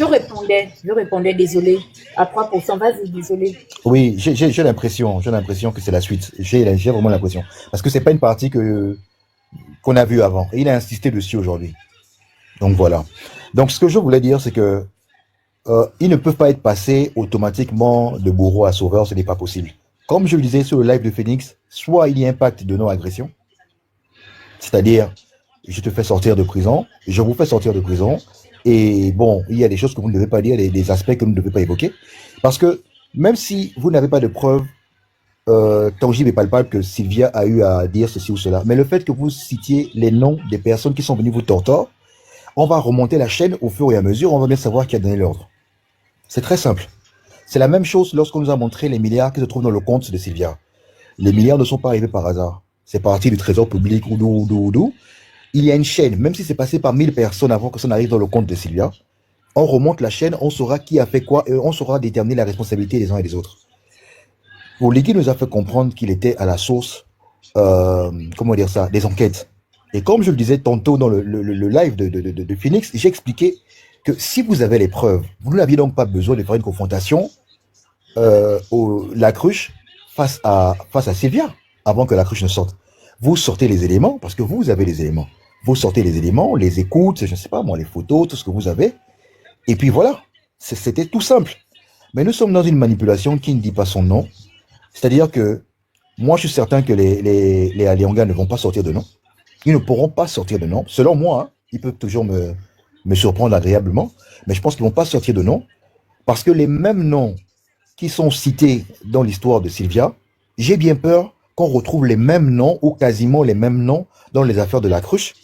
Je répondais, désolé. À 3%, vas-y, désolé. Oui, j'ai l'impression que c'est la suite. J'ai vraiment l'impression. Parce que c'est pas une partie qu'on a vue avant. Et il a insisté dessus aujourd'hui. Donc voilà. Donc ce que je voulais dire, c'est que ils ne peuvent pas être passés automatiquement de bourreau à sauveur, ce n'est pas possible. Comme je le disais sur le live de Phoenix, soit il y a un pacte de non-agression, c'est-à-dire je te fais sortir de prison, je vous fais sortir de prison, et bon, il y a des choses que vous ne devez pas dire, des aspects que vous ne devez pas évoquer, parce que même si vous n'avez pas de preuves tangibles et palpables que Sylvia a eu à dire ceci ou cela, mais le fait que vous citiez les noms des personnes qui sont venues vous torturer, on va remonter la chaîne au fur et à mesure, on va bien savoir qui a donné l'ordre. C'est très simple. C'est la même chose lorsqu'on nous a montré les milliards qui se trouvent dans le compte de Sylvia. Les milliards ne sont pas arrivés par hasard. C'est parti du trésor public ou d'où. Il y a une chaîne, même si c'est passé par 1000 personnes avant que ça n'arrive dans le compte de Sylvia. On remonte la chaîne, on saura qui a fait quoi et on saura déterminer la responsabilité des uns et des autres. Oligui nous a fait comprendre qu'il était à la source, comment dire ça, des enquêtes. Et comme je le disais tantôt dans le live de Phoenix, j'ai expliqué que si vous avez les preuves, vous n'aviez donc pas besoin de faire une confrontation la cruche face à Sylvia avant que la cruche ne sorte. Vous sortez les éléments parce que vous avez les éléments. Vous sortez les éléments, les écoutes, je ne sais pas moi, les photos, tout ce que vous avez. Et puis voilà, c'était tout simple. Mais nous sommes dans une manipulation qui ne dit pas son nom. C'est-à-dire que moi, je suis certain que les Aliangas ne vont pas sortir de nom. Ils ne pourront pas sortir de nom. Selon moi, hein, ils peuvent toujours me surprendre agréablement, mais je pense qu'ils ne vont pas sortir de nom parce que les mêmes noms qui sont cités dans l'histoire de Sylvia, j'ai bien peur qu'on retrouve les mêmes noms ou quasiment les mêmes noms dans les affaires de la cruche.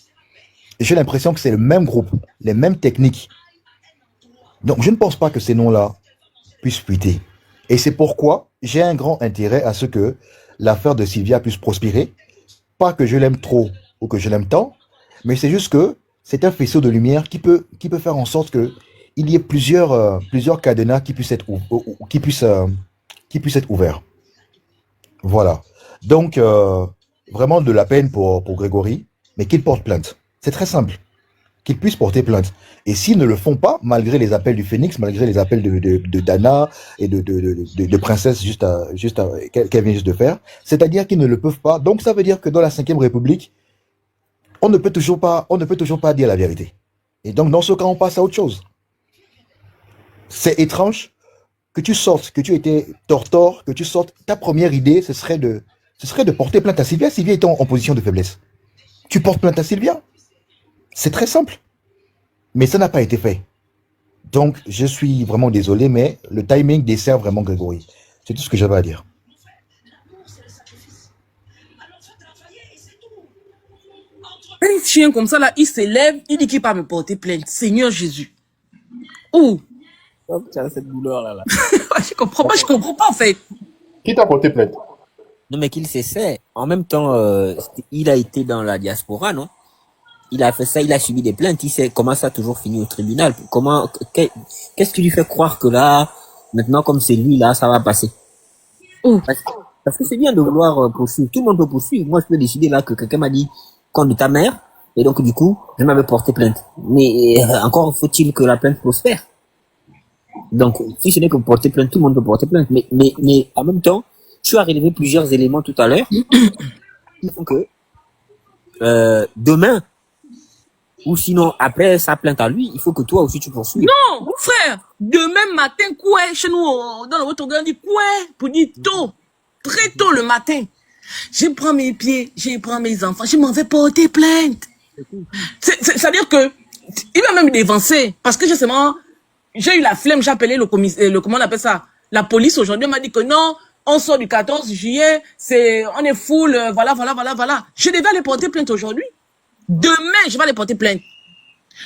Et j'ai l'impression que c'est le même groupe, les mêmes techniques. Donc je ne pense pas que ces noms-là puissent fuiter. Et c'est pourquoi j'ai un grand intérêt à ce que l'affaire de Sylvia puisse prospérer. Pas que je l'aime trop ou que je l'aime tant, mais c'est juste que c'est un faisceau de lumière qui peut faire en sorte que il y ait plusieurs cadenas qui puissent être ouverts. Voilà. Donc, vraiment de la peine pour Grégory, mais qu'il porte plainte. C'est très simple. Qu'ils puissent porter plainte. Et s'ils ne le font pas, malgré les appels du Phénix, malgré les appels de Dana et de Princesse qu'elle vient juste de faire, c'est-à-dire qu'ils ne le peuvent pas. Donc, ça veut dire que dans la Ve République, on ne peut toujours pas dire la vérité. Et donc, dans ce cas, on passe à autre chose. C'est étrange que tu sortes, que tu étais tortor, que tu sortes, ta première idée, ce serait de porter plainte à Sylvia. Sylvia est en position de faiblesse. Tu portes plainte à Sylvia. C'est très simple. Mais ça n'a pas été fait. Donc, je suis vraiment désolé, mais le timing dessert vraiment Grégory. C'est tout ce que j'avais à dire. Un chien comme ça, là, il s'élève, il dit qu'il va me porter plainte. Seigneur Jésus. Où? Tu as cette douleur-là. Je comprends pas, en fait. Qui t'a porté plainte? Non, mais qu'il s'essaie. En même temps, il a été dans la diaspora, non? Il a fait ça, il a subi des plaintes. Il sait comment ça a toujours fini au tribunal. Qu'est-ce qui lui fait croire que là, maintenant, comme c'est lui, là, ça va passer? Où? Parce que c'est bien de vouloir poursuivre. Tout le monde peut poursuivre. Moi, je peux décider là que quelqu'un m'a dit contre ta mère. Et donc, du coup, je m'avais porté plainte. Mais encore faut-il que la plainte prospère. Donc, si ce n'est que porter plainte, tout le monde peut porter plainte. Mais en même temps, tu as relevé plusieurs éléments tout à l'heure qui font que demain, ou sinon après sa plainte à lui, il faut que toi aussi tu poursuives. Non, mon frère, demain matin, quoi, chez nous, dans notre organisme, on dit quoi, pour dire tôt, très tôt le matin. Je prends mes pieds, je prends mes enfants, je m'en vais porter plainte. C'est-à-dire que, il va même dévancer, parce que justement, j'ai eu la flemme, j'ai appelé le comment on appelle ça, la police aujourd'hui, on m'a dit que non, on sort du 14 juillet, on est full, voilà. Je devais aller porter plainte aujourd'hui. Demain, je vais aller porter plainte.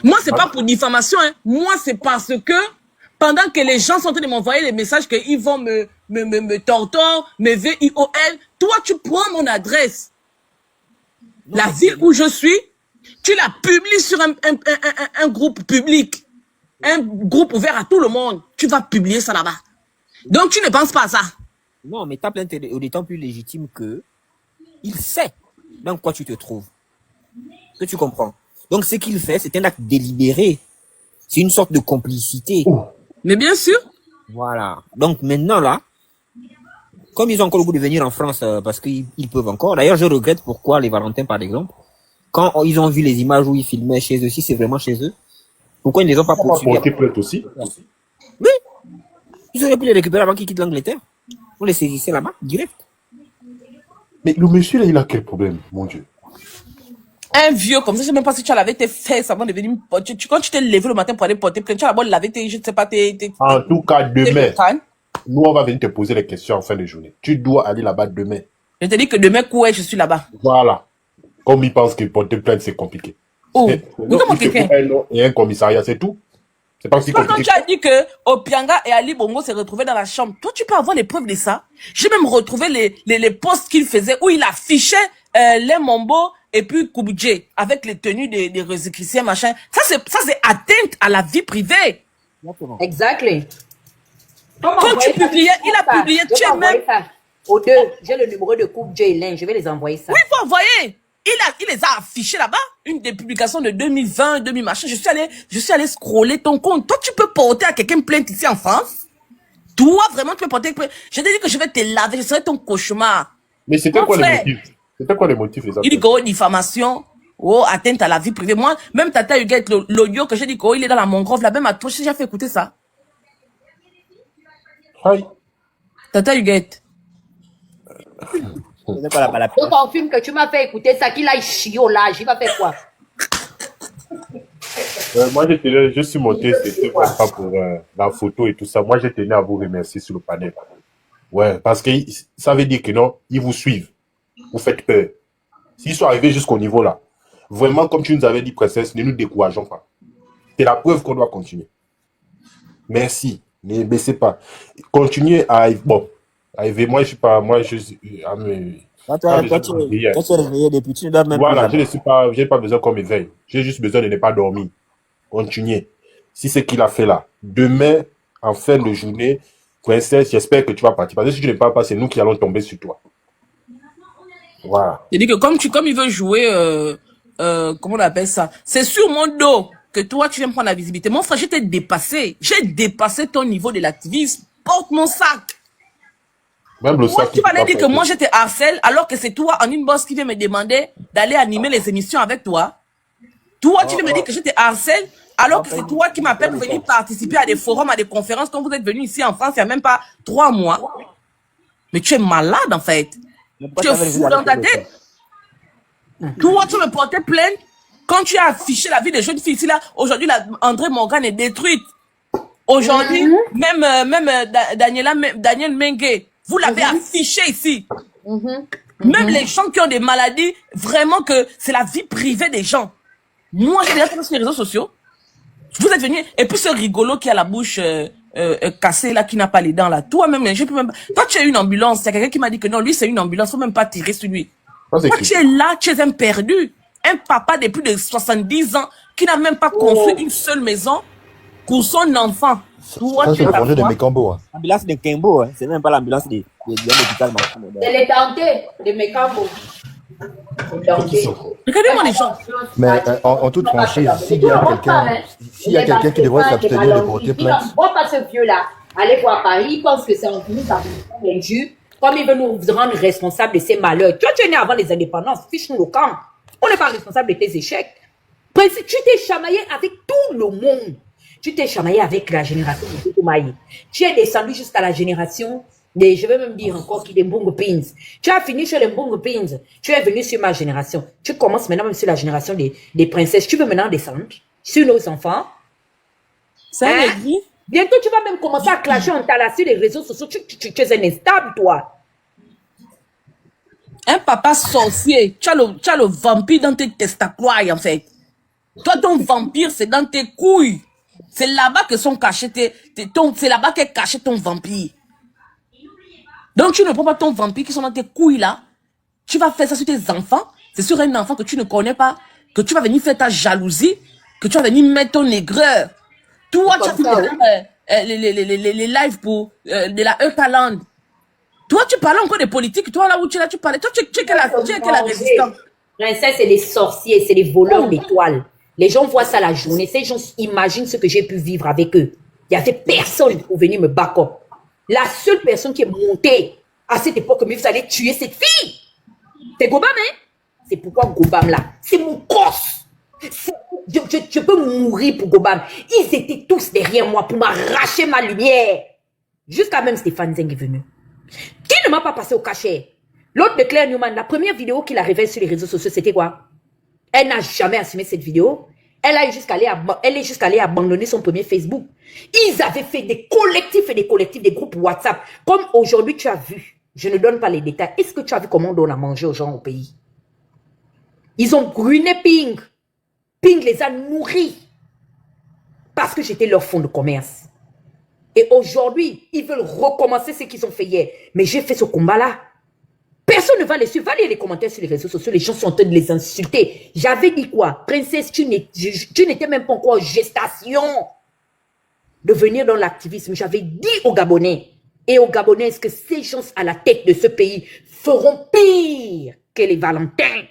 Moi, c'est pas pour diffamation, hein. Moi, c'est parce que, pendant que les gens sont en train de m'envoyer les messages qu'ils vont me tortor, me VIOL, toi, tu prends mon adresse. La ville où je suis, tu la publies sur un groupe public. Un groupe ouvert à tout le monde. Tu vas publier ça là-bas. Donc, tu ne penses pas à ça. Non, mais ta plainte est d'autant plus légitime que il sait dans quoi tu te trouves. Que tu comprends. Donc, ce qu'il fait, c'est un acte délibéré. C'est une sorte de complicité. Mais bien sûr. Voilà. Donc maintenant là, comme ils ont encore le goût de venir en France parce qu'ils peuvent encore. D'ailleurs, je regrette pourquoi les Valentins, par exemple, quand ils ont vu les images où ils filmaient chez eux, si c'est vraiment chez eux, pourquoi ils ne les ont pas On va poursuivis? porter plainte aussi. Oui, ils auraient pu les récupérer avant qu'ils quittent l'Angleterre. On les saisissait là-bas, direct. Mais le monsieur là, il a quel problème, mon Dieu? Un vieux comme ça, je sais même pas si tu as lavé tes fesses avant de venir me porter. Quand tu t'es levé le matin pour aller porter plainte, tu as d'abord lavé tes, je ne sais pas, En tout cas, demain, crânes. nous, on va venir te poser les questions en fin de journée. Tu dois aller là-bas demain. Je te dis que demain, quoi, je suis là-bas. Voilà. Comme ils pensent que porter plainte, c'est compliqué. Oh, Mais oui, comment il te quelqu'un? faut un nom et un commissariat, c'est tout. C'est pas si Quand compliqué. tu as dit que Opianga et Ali Bongo s'est retrouvés dans la chambre, toi, tu peux avoir les preuves de ça. J'ai même retrouvé les posts qu'il faisait où il affichait les Mombo et puis Koubdje avec les tenues des Résécriciens, machin. Ça, c'est atteinte à la vie privée. Exactly. Quand tu publiais, il a publié, tu es même... Aux deux, j'ai le numéro de Coupe J-Lin, je vais les envoyer ça. Oui, il faut envoyer. Il les a affichés là-bas. Une des publications de 2020, 2000 machin. Je suis allé scroller ton compte. Toi, tu peux porter à quelqu'un plainte ici en France? Toi, vraiment, tu peux porter plainte. Je t'ai dit que je vais te laver. Je serai ton cauchemar. Mais c'était Mon quoi les frère. motifs? C'était quoi les motifs exactement? Il dit que diffamation, atteinte à la vie privée. Moi, même Tata Huguette, l'audio que j'ai dit qu'il est dans la mangrove, là, même à toi, j'ai déjà fait écouter ça. Aïe. Tata Huguette. Je confirme que tu m'as fait écouter ça, qu'il a chiot là, il va faire quoi? Moi, je suis monté, c'était pas pour la photo et tout ça. Moi, je tenais à vous remercier sur le panel. Ouais, parce que ça veut dire que non, ils vous suivent. Vous faites peur. S'ils sont arrivés jusqu'au niveau là, vraiment, comme tu nous avais dit, princesse, ne nous décourageons pas. C'est la preuve qu'on doit continuer. Merci. Ne baissez pas. Continuez à... Bon, arriver. Moi, je suis pas... Moi, je suis... Toi, tu es réveillé depuis, tu ne dois même Voilà, plus. j'ai pas besoin qu'on m'éveille. J'ai juste besoin de ne pas dormir. Continuez. Si c'est ce qu'il a fait là, demain, en fin de journée, princesse, j'espère que tu vas partir. Parce que si tu ne pars pas, c'est nous qui allons tomber sur toi. Voilà. Il dit que comme il veut jouer, comment on appelle ça? C'est sur mon dos que toi, tu viens prendre la visibilité. Mon frère, je t'ai dépassé. J'ai dépassé ton niveau de l'activisme. Porte mon sac. Même le Moi, sac. tu vas aller dire que moi, je te harcèle alors que c'est toi, en une boss, qui vient me demander d'aller animer les émissions avec toi. Toi, tu viens me dire que je te harcèle alors que c'est toi qui m'appelles pour venir participer à des forums, à des conférences quand vous êtes venu ici en France il n'y a même pas 3 mois. Mais tu es malade, en fait. Tu es fou dans ta tête. Toi, tu me portais plainte quand tu as affiché la vie des jeunes filles ici, là. Aujourd'hui, André Morgan est détruite. Aujourd'hui, même Daniel Mengue, vous l'avez affiché ici. Même les gens qui ont des maladies, vraiment que c'est la vie privée des gens. Moi, j'ai déjà fait sur les réseaux sociaux. Vous êtes venus, et puis ce rigolo qui a la bouche cassée là, qui n'a pas les dents là. Toi-même, je peux même. Toi, tu es une ambulance. Il y a quelqu'un qui m'a dit que non, lui c'est une ambulance, faut même pas tirer sur lui. Toi, tu es là, tu es un perdu, un papa de plus de 70 ans qui n'a même pas construit une seule maison pour son enfant. Toi, Ça, tu c'est es le là. projet de Mekambo. Hein. L'ambulance de Kimbo, hein. C'est même pas l'ambulance de l'hôpital. C'est les dentés de mes cambos. Regardez-moi les gens. Mais en toute franchise, s'il y a quelqu'un qui devrait s'abstenir de porter plainte, Moi, pas ce vieux-là. Allez voir Paris, il pense que c'est en nous par injure, comme il veut nous rendre responsables de ses malheurs. Toi, tu es né avant les indépendances, fiche-nous le camp. On n'est pas responsable de tes échecs. Tu t'es chamaillé avec tout le monde. Tu t'es chamaillé avec la génération de Tutumaï. Tu es descendu jusqu'à la génération des, je vais même dire encore, qui des Mbongo Pins. Tu as fini sur les Mbongo Pins. Tu es venu sur ma génération. Tu commences maintenant même sur la génération des princesses. Tu veux maintenant descendre sur nos enfants. C'est un aiguille. Bientôt, tu vas même commencer à clasher en talas sur les réseaux sociaux. Tu es un instable, toi. Un papa sorcier. Tu as le vampire dans tes testacroix, en fait. Toi, ton vampire, c'est dans tes couilles. C'est là-bas que sont cachés c'est là-bas qu'est caché ton vampire. Donc, tu ne prends pas ton vampire qui sont dans tes couilles, là. Tu vas faire ça sur tes enfants. C'est sur un enfant que tu ne connais pas. Que tu vas venir faire ta jalousie. Que tu vas venir mettre ton aigreur. Toi, tu as fait les lives pour de la E-Talent. Toi, tu parlais encore de politique. Toi, là où tu es là, tu parlais. Toi, tu es quelle résistante. Princesse, c'est les sorciers, c'est les voleurs d'étoiles. Les gens voient ça la journée. Ces gens imaginent ce que j'ai pu vivre avec eux. Il n'y avait personne pour venir me back up. La seule personne qui est montée à cette époque, mais vous allez tuer cette fille. C'est Gobam, hein? C'est pourquoi Gobam là, c'est mon cross. Je peux mourir pour Gobam. Ils étaient tous derrière moi pour m'arracher ma lumière. Jusqu'à même Stéphane Zeng est venu. Qui ne m'a pas passé au cachet? L'autre de Claire Newman, la première vidéo qu'il a révélée sur les réseaux sociaux, c'était quoi? Elle n'a jamais assumé cette vidéo. Elle est jusqu'à aller abandonner son premier Facebook. Ils avaient fait des collectifs, des groupes WhatsApp. Comme aujourd'hui, tu as vu. Je ne donne pas les détails. Est-ce que tu as vu comment on donne à manger aux gens au pays? Ils ont ruiné Ping. Ping les a nourris. Parce que j'étais leur fonds de commerce. Et aujourd'hui, ils veulent recommencer ce qu'ils ont fait hier. Mais j'ai fait ce combat-là. Personne ne va les suivre. Va lire les commentaires sur les réseaux sociaux. Les gens sont en train de les insulter. J'avais dit quoi? Princesse, tu n'étais même pas encore en gestation de venir dans l'activisme. J'avais dit aux Gabonais et aux Gabonaises que ces gens à la tête de ce pays feront pire que les Valentins.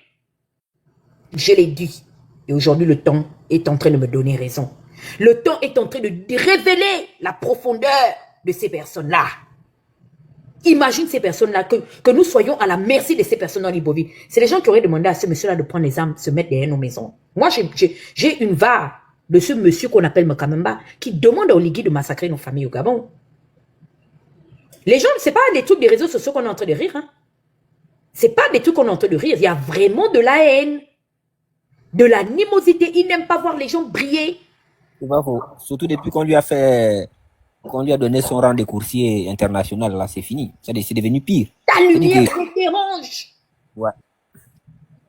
Je l'ai dit. Et aujourd'hui, le temps est en train de me donner raison. Le temps est en train de révéler la profondeur de ces personnes-là. Imagine ces personnes-là, que nous soyons à la merci de ces personnes dans Libreville. C'est les gens qui auraient demandé à ce monsieur-là de prendre les armes, se mettre derrière nos maisons. Moi, j'ai une var de ce monsieur qu'on appelle Makamemba qui demande aux Ligui de massacrer nos familles au Gabon. Les gens, c'est pas des trucs des réseaux sociaux qu'on est en train de rire. Hein. C'est pas des trucs qu'on est en train de rire. Il y a vraiment de la haine, de l'animosité. Ils n'aiment pas voir les gens briller. C'est pas faux. Surtout depuis qu'on lui a donné son rang de coursier international, là, c'est fini. C'est devenu pire. Ta lumière te dérange. Ouais.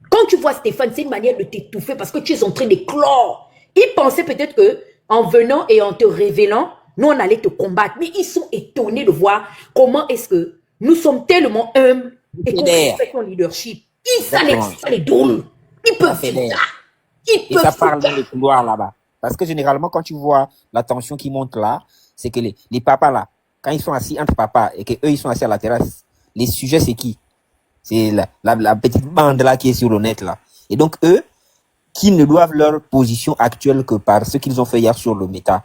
Quand tu vois Stéphane, c'est une manière de t'étouffer parce que tu es en train d'éclore. Ils pensaient peut-être que en venant et en te révélant, nous, on allait te combattre. Mais ils sont étonnés de voir comment est-ce que nous sommes tellement humbles et qu'on respecte ton leadership. Ça les drôle. Ils peuvent faire ça. Et ça parle dans le couloir là-bas. Parce que généralement, quand tu vois la tension qui monte là, c'est que les papas là, quand ils sont assis entre papas et qu'eux ils sont assis à la terrasse, les sujets c'est qui? C'est la petite bande là qui est sur le net là. Et donc eux, qui ne doivent leur position actuelle que par ce qu'ils ont fait hier sur le méta,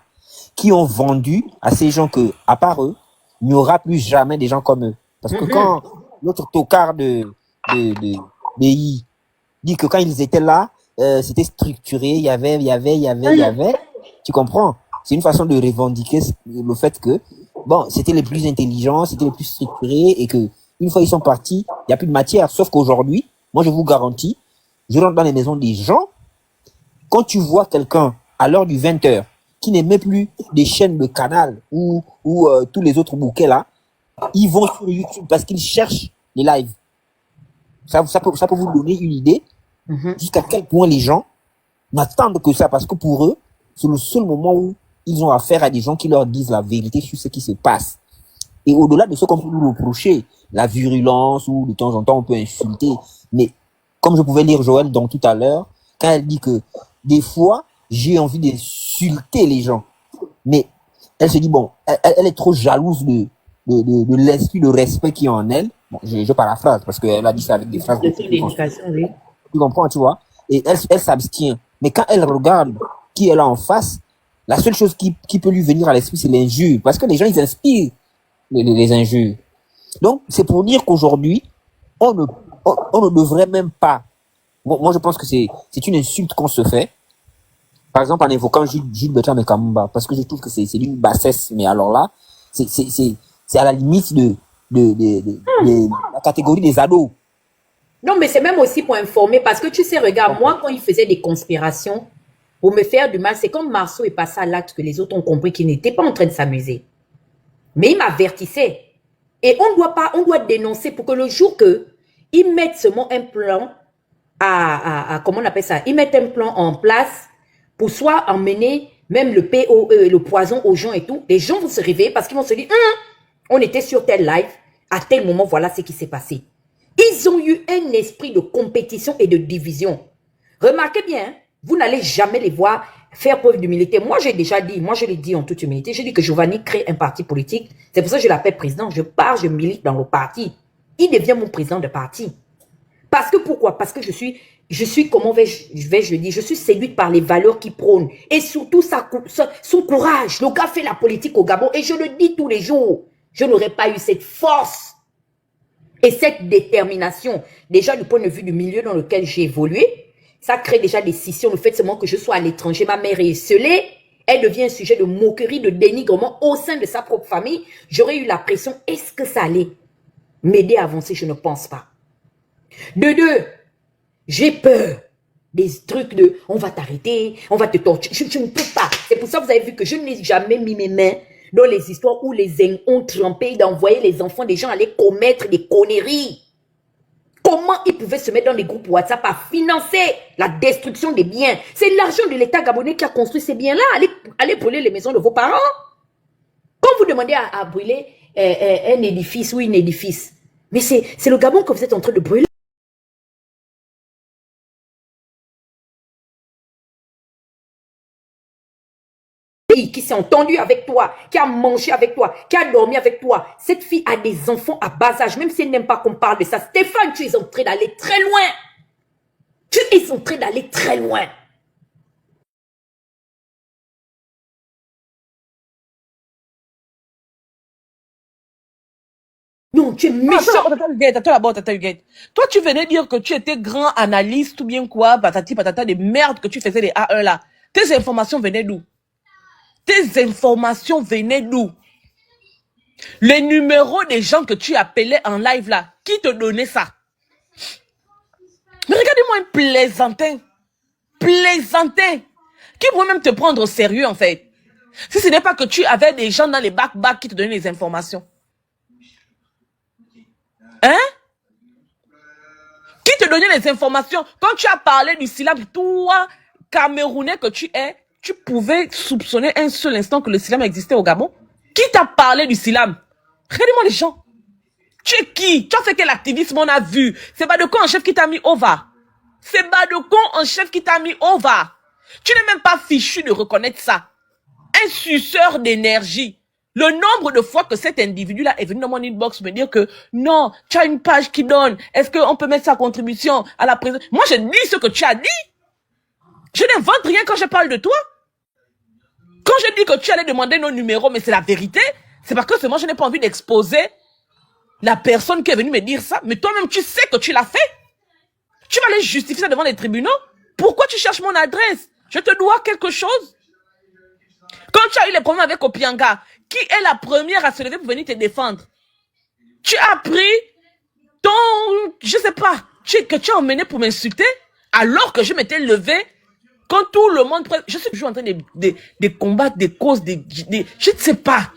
qui ont vendu à ces gens que, à part eux, il n'y aura plus jamais des gens comme eux. Parce que quand l'autre tocard de BI dit que quand ils étaient là, c'était structuré, il y avait, tu comprends? C'est une façon de revendiquer le fait que, bon, c'était les plus intelligents, c'était les plus structurés et que, une fois ils sont partis, il n'y a plus de matière. Sauf qu'aujourd'hui, moi je vous garantis, je rentre dans les maisons des gens, quand tu vois quelqu'un à l'heure du 20h qui n'aimait plus des chaînes de canal ou tous les autres bouquets là, ils vont sur YouTube parce qu'ils cherchent les lives. Ça peut vous donner une idée jusqu'à quel point les gens n'attendent que ça parce que pour eux, c'est le seul moment où ils ont affaire à des gens qui leur disent la vérité sur ce qui se passe. Et au-delà de ce qu'on peut nous reprocher, la virulence ou de temps en temps on peut insulter, mais comme je pouvais lire Joël donc tout à l'heure, quand elle dit que des fois j'ai envie d'insulter les gens, mais elle se dit bon, elle est trop jalouse de l'esprit de respect qui est en elle. Bon, je paraphrase parce qu'elle a dit ça avec des phrases de l'éducation, oui. Tu comprends, tu vois? Et elle s'abstient. Mais quand elle regarde qui est là en face, la seule chose qui peut lui venir à l'esprit, c'est l'injure. Parce que les gens, ils inspirent les injures. Donc, c'est pour dire qu'aujourd'hui, on ne devrait même pas. Moi, je pense que c'est une insulte qu'on se fait. Par exemple, en évoquant Gilles Bertrand et Kamumba, parce que je trouve que c'est d'une bassesse. Mais alors là, c'est à la limite de la catégorie des ados. Non, mais c'est même aussi pour informer, parce que tu sais, regarde, moi, quand ils faisaient des conspirations pour me faire du mal, c'est quand Marceau est passé à l'acte que les autres ont compris qu'il n'était pas en train de s'amuser. Mais il m'avertissait. Et on doit dénoncer pour que le jour que ils mettent seulement un plan comment on appelle ça? Ils mettent un plan en place pour soit emmener même le POE, le poison aux gens et tout. Les gens vont se réveiller parce qu'ils vont se dire, on était sur tel live, à tel moment, voilà ce qui s'est passé. Ils ont eu un esprit de compétition et de division. Remarquez bien, vous n'allez jamais les voir faire preuve d'humilité. Moi, j'ai déjà dit, moi je l'ai dit en toute humilité, j'ai dit que Giovanni crée un parti politique. C'est pour ça que je l'appelle président. Je pars, je milite dans le parti. Il devient mon président de parti. Parce que pourquoi? Parce que je suis comment vais-je dire, je suis séduite par les valeurs qu'il prône. Et surtout son courage. Le gars fait la politique au Gabon. Et je le dis tous les jours. Je n'aurais pas eu cette force et cette détermination. Déjà, du point de vue du milieu dans lequel j'ai évolué, ça crée déjà des scissions. Le fait seulement que je sois à l'étranger, ma mère est esselée. Elle devient un sujet de moquerie, de dénigrement au sein de sa propre famille. J'aurais eu la pression. Est-ce que ça allait m'aider à avancer? Je ne pense pas. De deux, j'ai peur des trucs de on va t'arrêter, on va te torturer. Je ne peux pas. C'est pour ça que vous avez vu que je n'ai jamais mis mes mains dans les histoires où les Zinc ont trempé d'envoyer les enfants des gens aller commettre des conneries. Comment ils pouvaient se mettre dans les groupes WhatsApp à financer la destruction des biens? C'est l'argent de l'État gabonais qui a construit ces biens-là. Allez brûler les maisons de vos parents. Quand vous demandez à brûler un édifice ou une édifice, mais c'est le Gabon que vous êtes en train de brûler. Qui s'est entendu avec toi, qui a mangé avec toi, qui a dormi avec toi. Cette fille a des enfants à bas âge, même si elle n'aime pas qu'on parle de ça. Stéphane, tu es en train d'aller très loin. Tu es en train d'aller très loin. Non, tu es méchant. Attends, Huguette. Toi, tu venais dire que tu étais grand analyste ou bien quoi, patati patata, des merdes que tu faisais des A1 là. Tes informations venaient d'où? Tes informations venaient d'où? Les numéros des gens que tu appelais en live là, qui te donnait ça? Mais regardez-moi un plaisantin. Plaisantin. Qui pourrait même te prendre au sérieux en fait? Si ce n'est pas que tu avais des gens dans les back qui te donnaient les informations. Hein? Qui te donnait les informations? Quand tu as parlé du Silam, toi, Camerounais que tu es, tu pouvais soupçonner un seul instant que le Silam existait au Gabon? Qui t'a parlé du Silam? Regardez-moi les gens. Tu es qui? Tu as fait quel activisme on a vu? C'est Badoko en chef qui t'a mis au va. C'est Badoko en chef qui t'a mis au va. Tu n'es même pas fichu de reconnaître ça. Un suceur d'énergie. Le nombre de fois que cet individu-là est venu dans mon inbox me dire que non, tu as une page qui donne. Est-ce qu'on peut mettre sa contribution à la présence? Moi, je dis ce que tu as dit. Je n'invente rien quand je parle de toi. Quand je dis que tu allais demander nos numéros, mais c'est la vérité, c'est parce que moi, je n'ai pas envie d'exposer la personne qui est venue me dire ça. Mais toi-même, tu sais que tu l'as fait. Tu vas aller justifier ça devant les tribunaux. Pourquoi tu cherches mon adresse? Je te dois quelque chose. Quand tu as eu les problèmes avec Opianga, qui est la première à se lever pour venir te défendre? Tu as pris ton, je sais pas, que tu as emmené pour m'insulter, alors que je m'étais levé. Quand tout le monde... Je suis toujours en train de combattre des causes, je ne sais pas.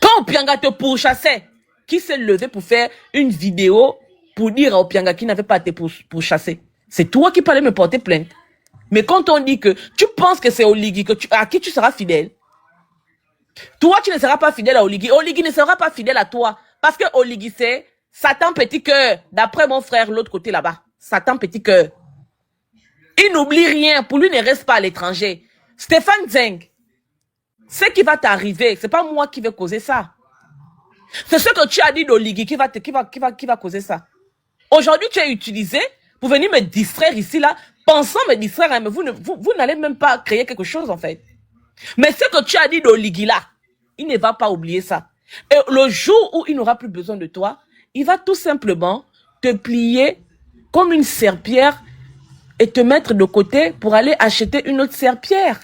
Quand Opianga te pourchassait, qui s'est levé pour faire une vidéo pour dire à Opianga qu'il n'avait pas été pourchassé? C'est toi qui parlais me porter plainte. Mais quand on dit que tu penses que c'est Oligui, à qui tu seras fidèle, toi tu ne seras pas fidèle à Oligui. Oligui ne sera pas fidèle à toi. Parce que Oligui c'est Satan petit cœur. D'après mon frère, l'autre côté là-bas. Satan petit cœur. Il n'oublie rien. Pour lui, ne reste pas à l'étranger. Stéphane Zeng, ce qui va t'arriver, c'est pas moi qui vais causer ça. C'est ce que tu as dit d'Oligui qui va causer ça. Aujourd'hui, tu es utilisé pour venir me distraire ici, là, pensant me distraire, hein, mais vous n'allez même pas créer quelque chose, en fait. Mais ce que tu as dit d'Oligui, là, il ne va pas oublier ça. Et le jour où il n'aura plus besoin de toi, il va tout simplement te plier comme une serpillière et te mettre de côté pour aller acheter une autre serpillière.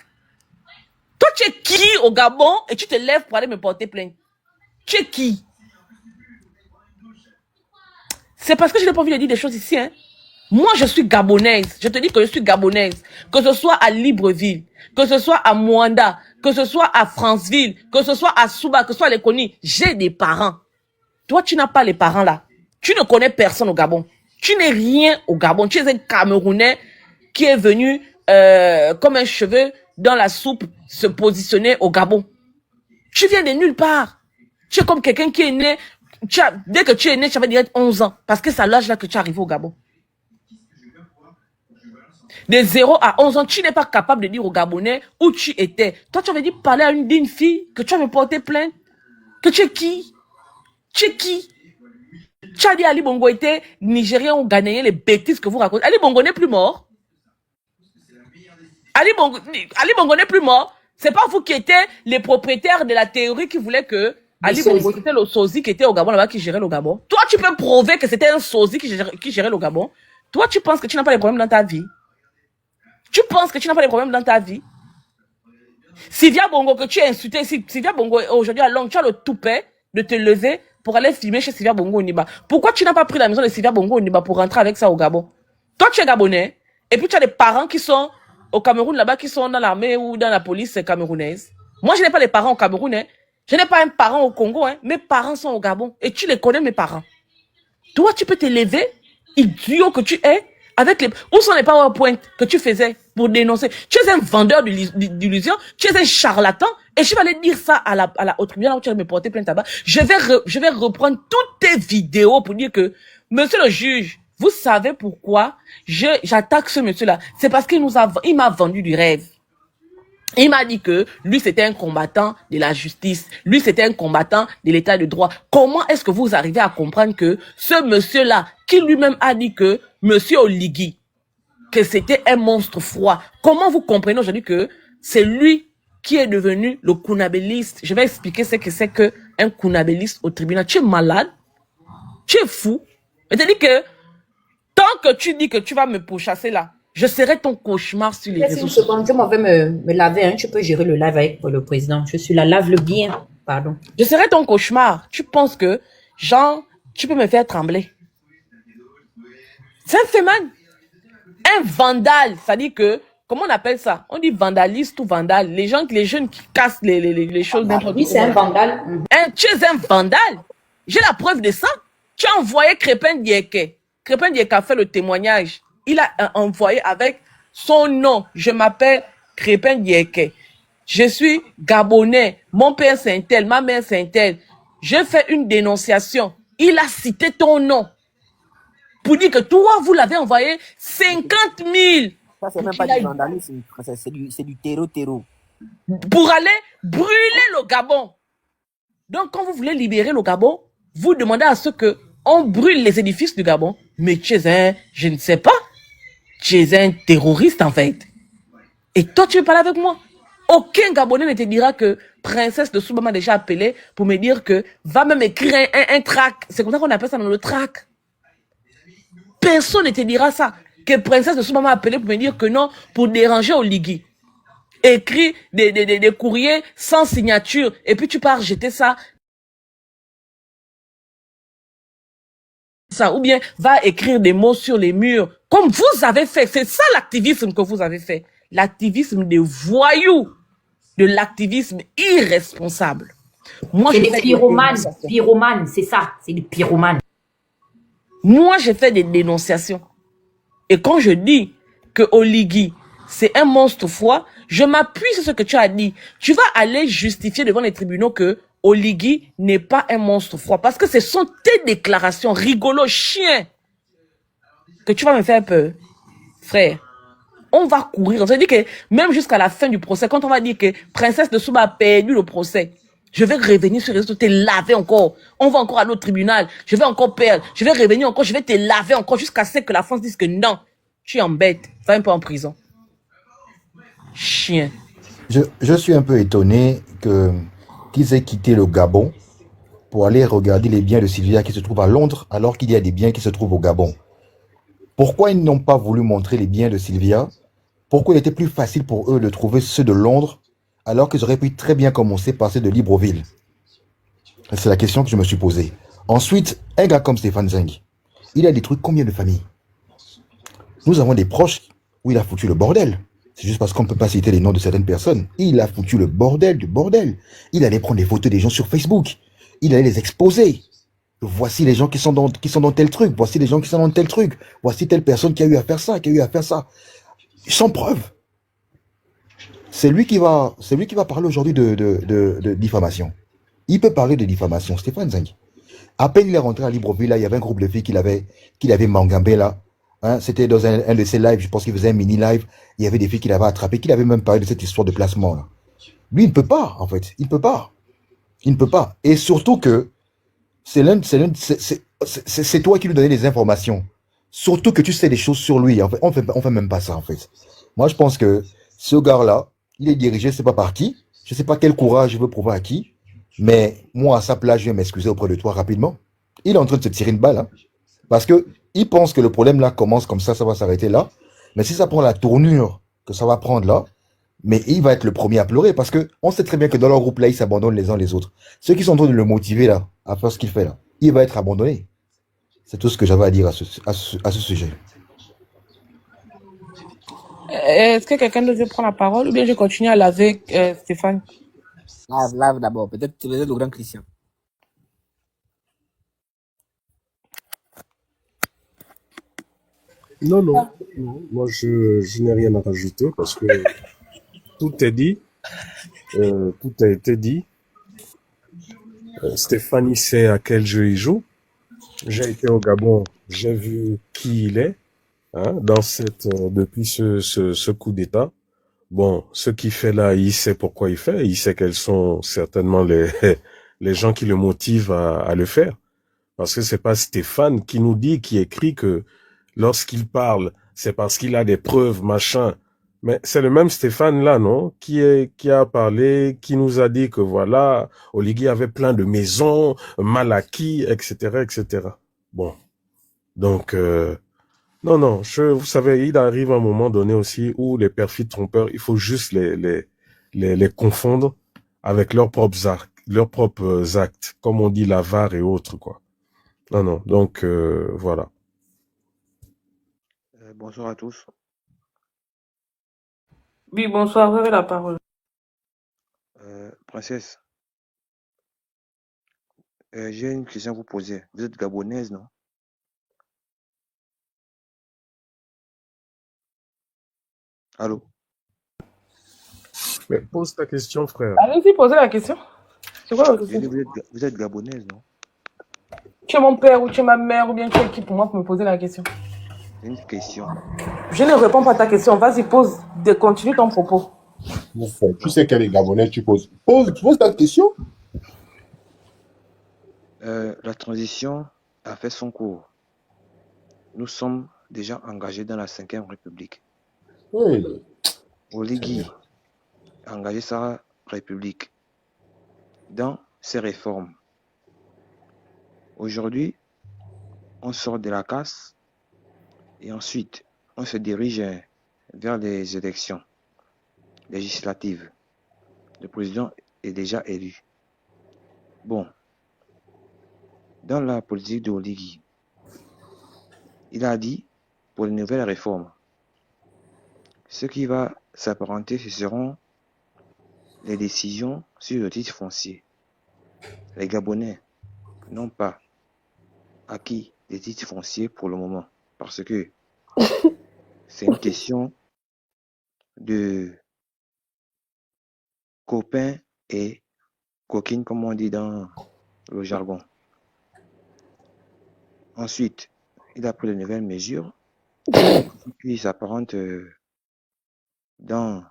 Toi, tu es qui au Gabon et tu te lèves pour aller me porter plainte? Tu es qui? C'est parce que je n'ai pas envie de dire des choses ici, hein. Moi, je suis gabonaise. Je te dis que je suis gabonaise. Que ce soit à Libreville, que ce soit à Mwanda, que ce soit à Franceville, que ce soit à Souba, que ce soit à Lekoni, j'ai des parents. Toi, tu n'as pas les parents là. Tu ne connais personne au Gabon. Tu n'es rien au Gabon. Tu es un Camerounais qui est venu comme un cheveu dans la soupe se positionner au Gabon. Tu viens de nulle part. Tu es comme quelqu'un qui est né. Dès que tu es né, tu avais direct 11 ans. Parce que c'est à l'âge là que tu es arrivé au Gabon. De 0 à 11 ans, tu n'es pas capable de dire aux Gabonais où tu étais. Toi, tu avais dit parler à une digne fille, que tu avais porté plainte. Que tu es qui? Tu es qui? Tu as dit Ali Bongo était Nigérien ou Ghanéen, les bêtises que vous racontez. Ali Bongo n'est plus mort. Ali Bongo n'est plus mort. C'est pas vous qui étiez les propriétaires de la théorie qui voulait que Ali Bongo, c'était le sosie qui était au Gabon là-bas, qui gérait le Gabon. Toi, tu peux prouver que c'était un sosie qui gérait le Gabon. Toi, tu penses que tu n'as pas de problèmes dans ta vie. Tu penses que tu n'as pas de problèmes dans ta vie. Sylvia Bongo, que tu as insulté, Sylvia Bongo, aujourd'hui à Londres, tu as le toupet de te lever pour aller filmer chez Sylvia Bongo au Niba. Pourquoi tu n'as pas pris la maison de Sylvia Bongo au Niba pour rentrer avec ça au Gabon? Toi, tu es Gabonais, et puis tu as des parents qui sont au Cameroun là-bas, qui sont dans l'armée ou dans la police camerounaise. Moi, je n'ai pas les parents au Cameroun, hein. Je n'ai pas un parent au Congo, hein. Mes parents sont au Gabon, et tu les connais, mes parents. Toi, tu peux te lever, idiot que tu es, avec les... Où sont les PowerPoint que tu faisais pour dénoncer? Tu es un vendeur d'illusions, tu es un charlatan, et je vais aller dire ça au tribunal où tu vas me porter plainte là-bas. Je vais reprendre toutes tes vidéos pour dire que, monsieur le juge, vous savez pourquoi j'attaque ce monsieur-là? C'est parce qu'il m'a vendu du rêve. Il m'a dit que lui, c'était un combattant de la justice. Lui, c'était un combattant de l'état de droit. Comment est-ce que vous arrivez à comprendre que ce monsieur-là, qui lui-même a dit que monsieur Oligui, que c'était un monstre froid, comment vous comprenez aujourd'hui que c'est lui qui est devenu le kunabéliste? Je vais expliquer ce que c'est qu'un kunabéliste au tribunal. Tu es malade? Tu es fou? C'est-à-dire que tant que tu dis que tu vas me pourchasser là, je serai ton cauchemar sur les réseaux sociaux. Je m'en vais me laver, hein. Tu peux gérer le live avec le président. Je suis là, lave-le bien. Pardon. Je serai ton cauchemar. Tu penses que, genre, tu peux me faire trembler. C'est un phénomène. Un vandale, ça dit que, comment on appelle ça? On dit vandaliste ou vandale. Les jeunes qui cassent les choses n'importe Oui, c'est un vandale. Tu es un vandale. J'ai la preuve de ça. Tu as envoyé Crépin Diéké. Crépin Diéké a fait le témoignage. Il a envoyé avec son nom. Je m'appelle Crépin Diéké. Je suis Gabonais. Mon père c'est un tel, ma mère c'est un tel. Je fais une dénonciation. Il a cité ton nom. Pour dire que toi, vous l'avez envoyé 50 000. Ça, c'est même pas du vandalisme, c'est du terreau. Pour aller brûler le Gabon. Donc, quand vous voulez libérer le Gabon, vous demandez à ceux que on brûle les édifices du Gabon. Mais tu es un, je ne sais pas, tu es un terroriste en fait. Et toi, tu veux parler avec moi? Aucun Gabonais ne te dira que Princesse de Souba m'a déjà appelé pour me dire que va même écrire un track. C'est comme ça qu'on appelle ça dans le track. Personne ne te dira ça. Que Princesse de Souba m'a appelé pour me dire que non, pour déranger Oligui. Écris des courriers sans signature et puis tu pars jeter ça. Ou bien va écrire des mots sur les murs comme vous avez fait. C'est ça l'activisme que vous avez fait. L'activisme des voyous, de l'activisme irresponsable. Moi, c'est des pyromanes, c'est ça, c'est des pyromanes. Moi, j'ai fait des dénonciations. Et quand je dis que Oligui, c'est un monstre froid, je m'appuie sur ce que tu as dit. Tu vas aller justifier devant les tribunaux que Oligui n'est pas un monstre froid. Parce que ce sont tes déclarations rigolo chien que tu vas me faire peur. Frère, on va courir. Ça veut dire que même jusqu'à la fin du procès, quand on va dire que Princesse de Souba a perdu le procès, je vais revenir sur les réseaux, te laver encore. On va encore à l'autre tribunal. Je vais encore perdre. Je vais revenir encore. Je vais te laver encore jusqu'à ce que la France dise que non, tu embêtes. Va un peu en prison. Chien. Je suis un peu étonné qu'ils aient quitté le Gabon pour aller regarder les biens de Sylvia qui se trouvent à Londres alors qu'il y a des biens qui se trouvent au Gabon. Pourquoi ils n'ont pas voulu montrer les biens de Sylvia? Pourquoi il était plus facile pour eux de trouver ceux de Londres alors qu'ils auraient pu très bien commencer par ceux de Libreville? C'est la question que je me suis posée. Ensuite, un gars comme Stéphane Zeng, il a détruit combien de familles? Nous avons des proches où il a foutu le bordel. C'est juste parce qu'on ne peut pas citer les noms de certaines personnes. Il a foutu le bordel du bordel. Il allait prendre des photos des gens sur Facebook. Il allait les exposer. Voici les gens qui sont dans tel truc. Voici les gens qui sont dans tel truc. Voici telle personne qui a eu à faire ça, qui a eu à faire ça. Sans preuve. C'est lui qui va parler aujourd'hui de diffamation. Il peut parler de diffamation, Stéphane Zeng. À peine il est rentré à Libreville, là, il y avait un groupe de filles qu'il avait mangambé là. Hein, c'était dans un de ses lives, je pense qu'il faisait un mini live. Il y avait des filles qu'il avait attrapées, qu'il avait même parlé de cette histoire de placement là. Lui, il ne peut pas, en fait. Il ne peut pas. Il ne peut pas. Et surtout que c'est toi qui lui donnais les informations. Surtout que tu sais des choses sur lui. En fait, on fait même pas ça, en fait. Moi, je pense que ce gars-là, il est dirigé, je sais pas par qui. Je sais pas quel courage il veut prouver à qui. Mais moi, à sa place, je vais m'excuser auprès de toi rapidement. Il est en train de se tirer une balle, hein. Parce que il pense que le problème là commence comme ça va s'arrêter là. Mais si ça prend la tournure que ça va prendre là, mais il va être le premier à pleurer parce que on sait très bien que dans leur groupe là, ils s'abandonnent les uns les autres. Ceux qui sont en train de le motiver là, à faire ce qu'il fait là, il va être abandonné. C'est tout ce que j'avais à dire à ce sujet. Est-ce que quelqu'un d'autre veut prendre la parole ou bien je continue à laver Stéphane? Lave d'abord. Peut-être le grand Christian. Non, non, non. Moi, je n'ai rien à rajouter parce que tout est dit, tout a été dit. Stéphanie sait à quel jeu il joue. J'ai été au Gabon, j'ai vu qui il est, hein, depuis ce coup d'État. Bon, ce qu'il fait là, il sait pourquoi il fait, il sait quels sont certainement les gens qui le motivent à le faire. Parce que c'est pas Stéphane qui nous dit, qui écrit que lorsqu'il parle, c'est parce qu'il a des preuves, machin. Mais c'est le même Stéphane là, non? Qui a parlé, qui nous a dit que voilà, Oligui avait plein de maisons, mal acquis, etc., etc. Bon. Donc, non, vous savez, il arrive un moment donné aussi où les perfides trompeurs, il faut juste les confondre avec leurs propres actes, comme on dit l'avare et autres, quoi. Non, donc, voilà. Bonsoir à tous. Oui, bonsoir, vous avez la parole. Princesse, j'ai une question à vous poser. Vous êtes gabonaise, non? Allô? Mais pose ta question, frère. Allez-y, posez la question. C'est quoi la J'ai dit, question? vous êtes gabonaise, non? Tu es mon père ou tu es ma mère ou bien tu es qui pour moi pour me poser la question? C'est une question. Je ne réponds pas à ta question. Vas-y, continue ton propos. Tu sais qu'elle est gabonaise, tu poses. Pose ta question. La transition a fait son cours. Nous sommes déjà engagés dans la 5e République. Oui. Oligui a engagé sa République dans ses réformes. Aujourd'hui, on sort de la casse et ensuite, on se dirige vers les élections législatives. Le président est déjà élu. Bon, dans la politique de Oligui, il a dit, pour les nouvelles réformes, ce qui va s'apparenter, ce seront les décisions sur le titre foncier. Les Gabonais n'ont pas acquis des titres fonciers pour le moment, parce que c'est une question de copains et coquines, comme on dit dans le jargon. Ensuite, il a pris de nouvelles mesures qui s'apparentent dans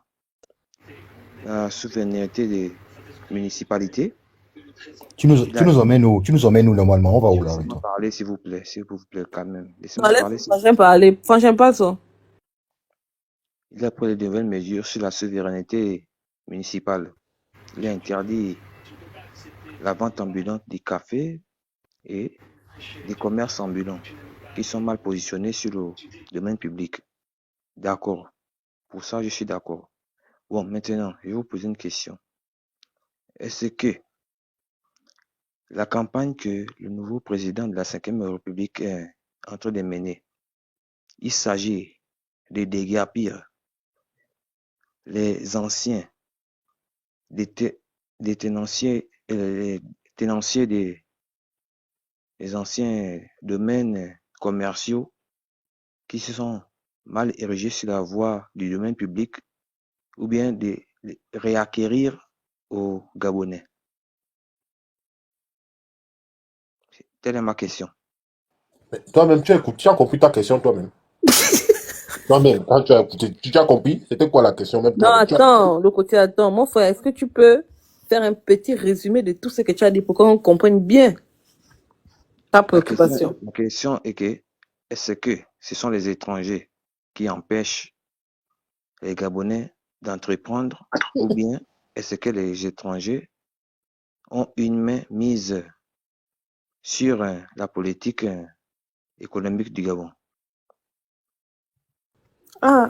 la souveraineté des municipalités. Tu nous emmènes où? Tu nous emmènes où normalement? On va où là? Laissez-moi parler, s'il vous plaît, quand même. Laissez-moi parler. J'aime parler. Enfin, j'aime pas ça. Il a pris de nouvelles mesures sur la souveraineté municipale. Il a interdit la vente ambulante des cafés et des commerces ambulants qui sont mal positionnés sur le domaine public. D'accord. Pour ça, je suis d'accord. Bon, maintenant, je vais vous poser une question. Est-ce que la campagne que le nouveau président de la 5e République est en train de mener, il s'agit de déguerpir les anciens des tenanciers des anciens domaines commerciaux qui se sont mal érigés sur la voie du domaine public, ou bien de réacquérir aux Gabonais? Telle est ma question. Mais toi-même, tu as compris ta question toi-même. Toi-même, quand tu as écouté, tu as compris? C'était quoi la question même? Non, attends, le côté attends. Mon frère, est-ce que tu peux faire un petit résumé de tout ce que tu as dit pour qu'on comprenne bien? Ta préoccupation. La question est que, est-ce que ce sont les étrangers qui empêchent les Gabonais d'entreprendre ou bien est-ce que les étrangers ont une main mise sur la politique économique du Gabon? Ah,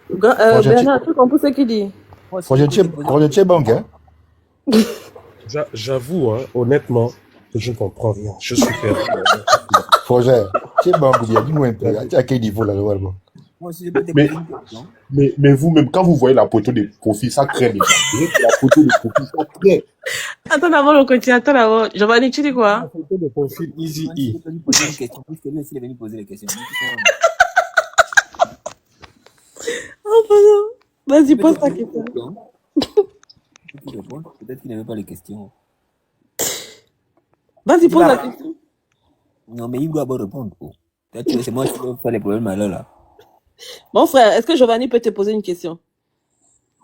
Bernard, tu comprends ce qu'il dit? Moi, si je peux te poser Quand je tiens banque, hein. J'avoue, hein, honnêtement, que je ne comprends rien. Je suis perdu. Projet, tiens banque ou bien, dis-moi un peu, à quel niveau là, vraiment. moi, si je peux te Mais, poser une question. mais vous-même, quand vous voyez la photo de profil, ça crée déjà. Rien que la photo de profil, ça crée. Attends d'abord le côté, attends d'abord. Giovanni, tu dis La quoi? photo de profil Easy Moi, si je E. peux lui poser une question, puisque lui aussi il est venu poser les questions. Oh, pardon. Vas-y, Je peux pose te ta poser une question. question. Tu réponds. Peut-être qu'il n'avait pas les questions. Vas-y, Il pose la va. question. Non, mais il doit d'abord répondre. Oh. Peut-être que c'est moi qui vais faire les problèmes malheurs là. Mon frère, est-ce que Giovanni peut te poser une question?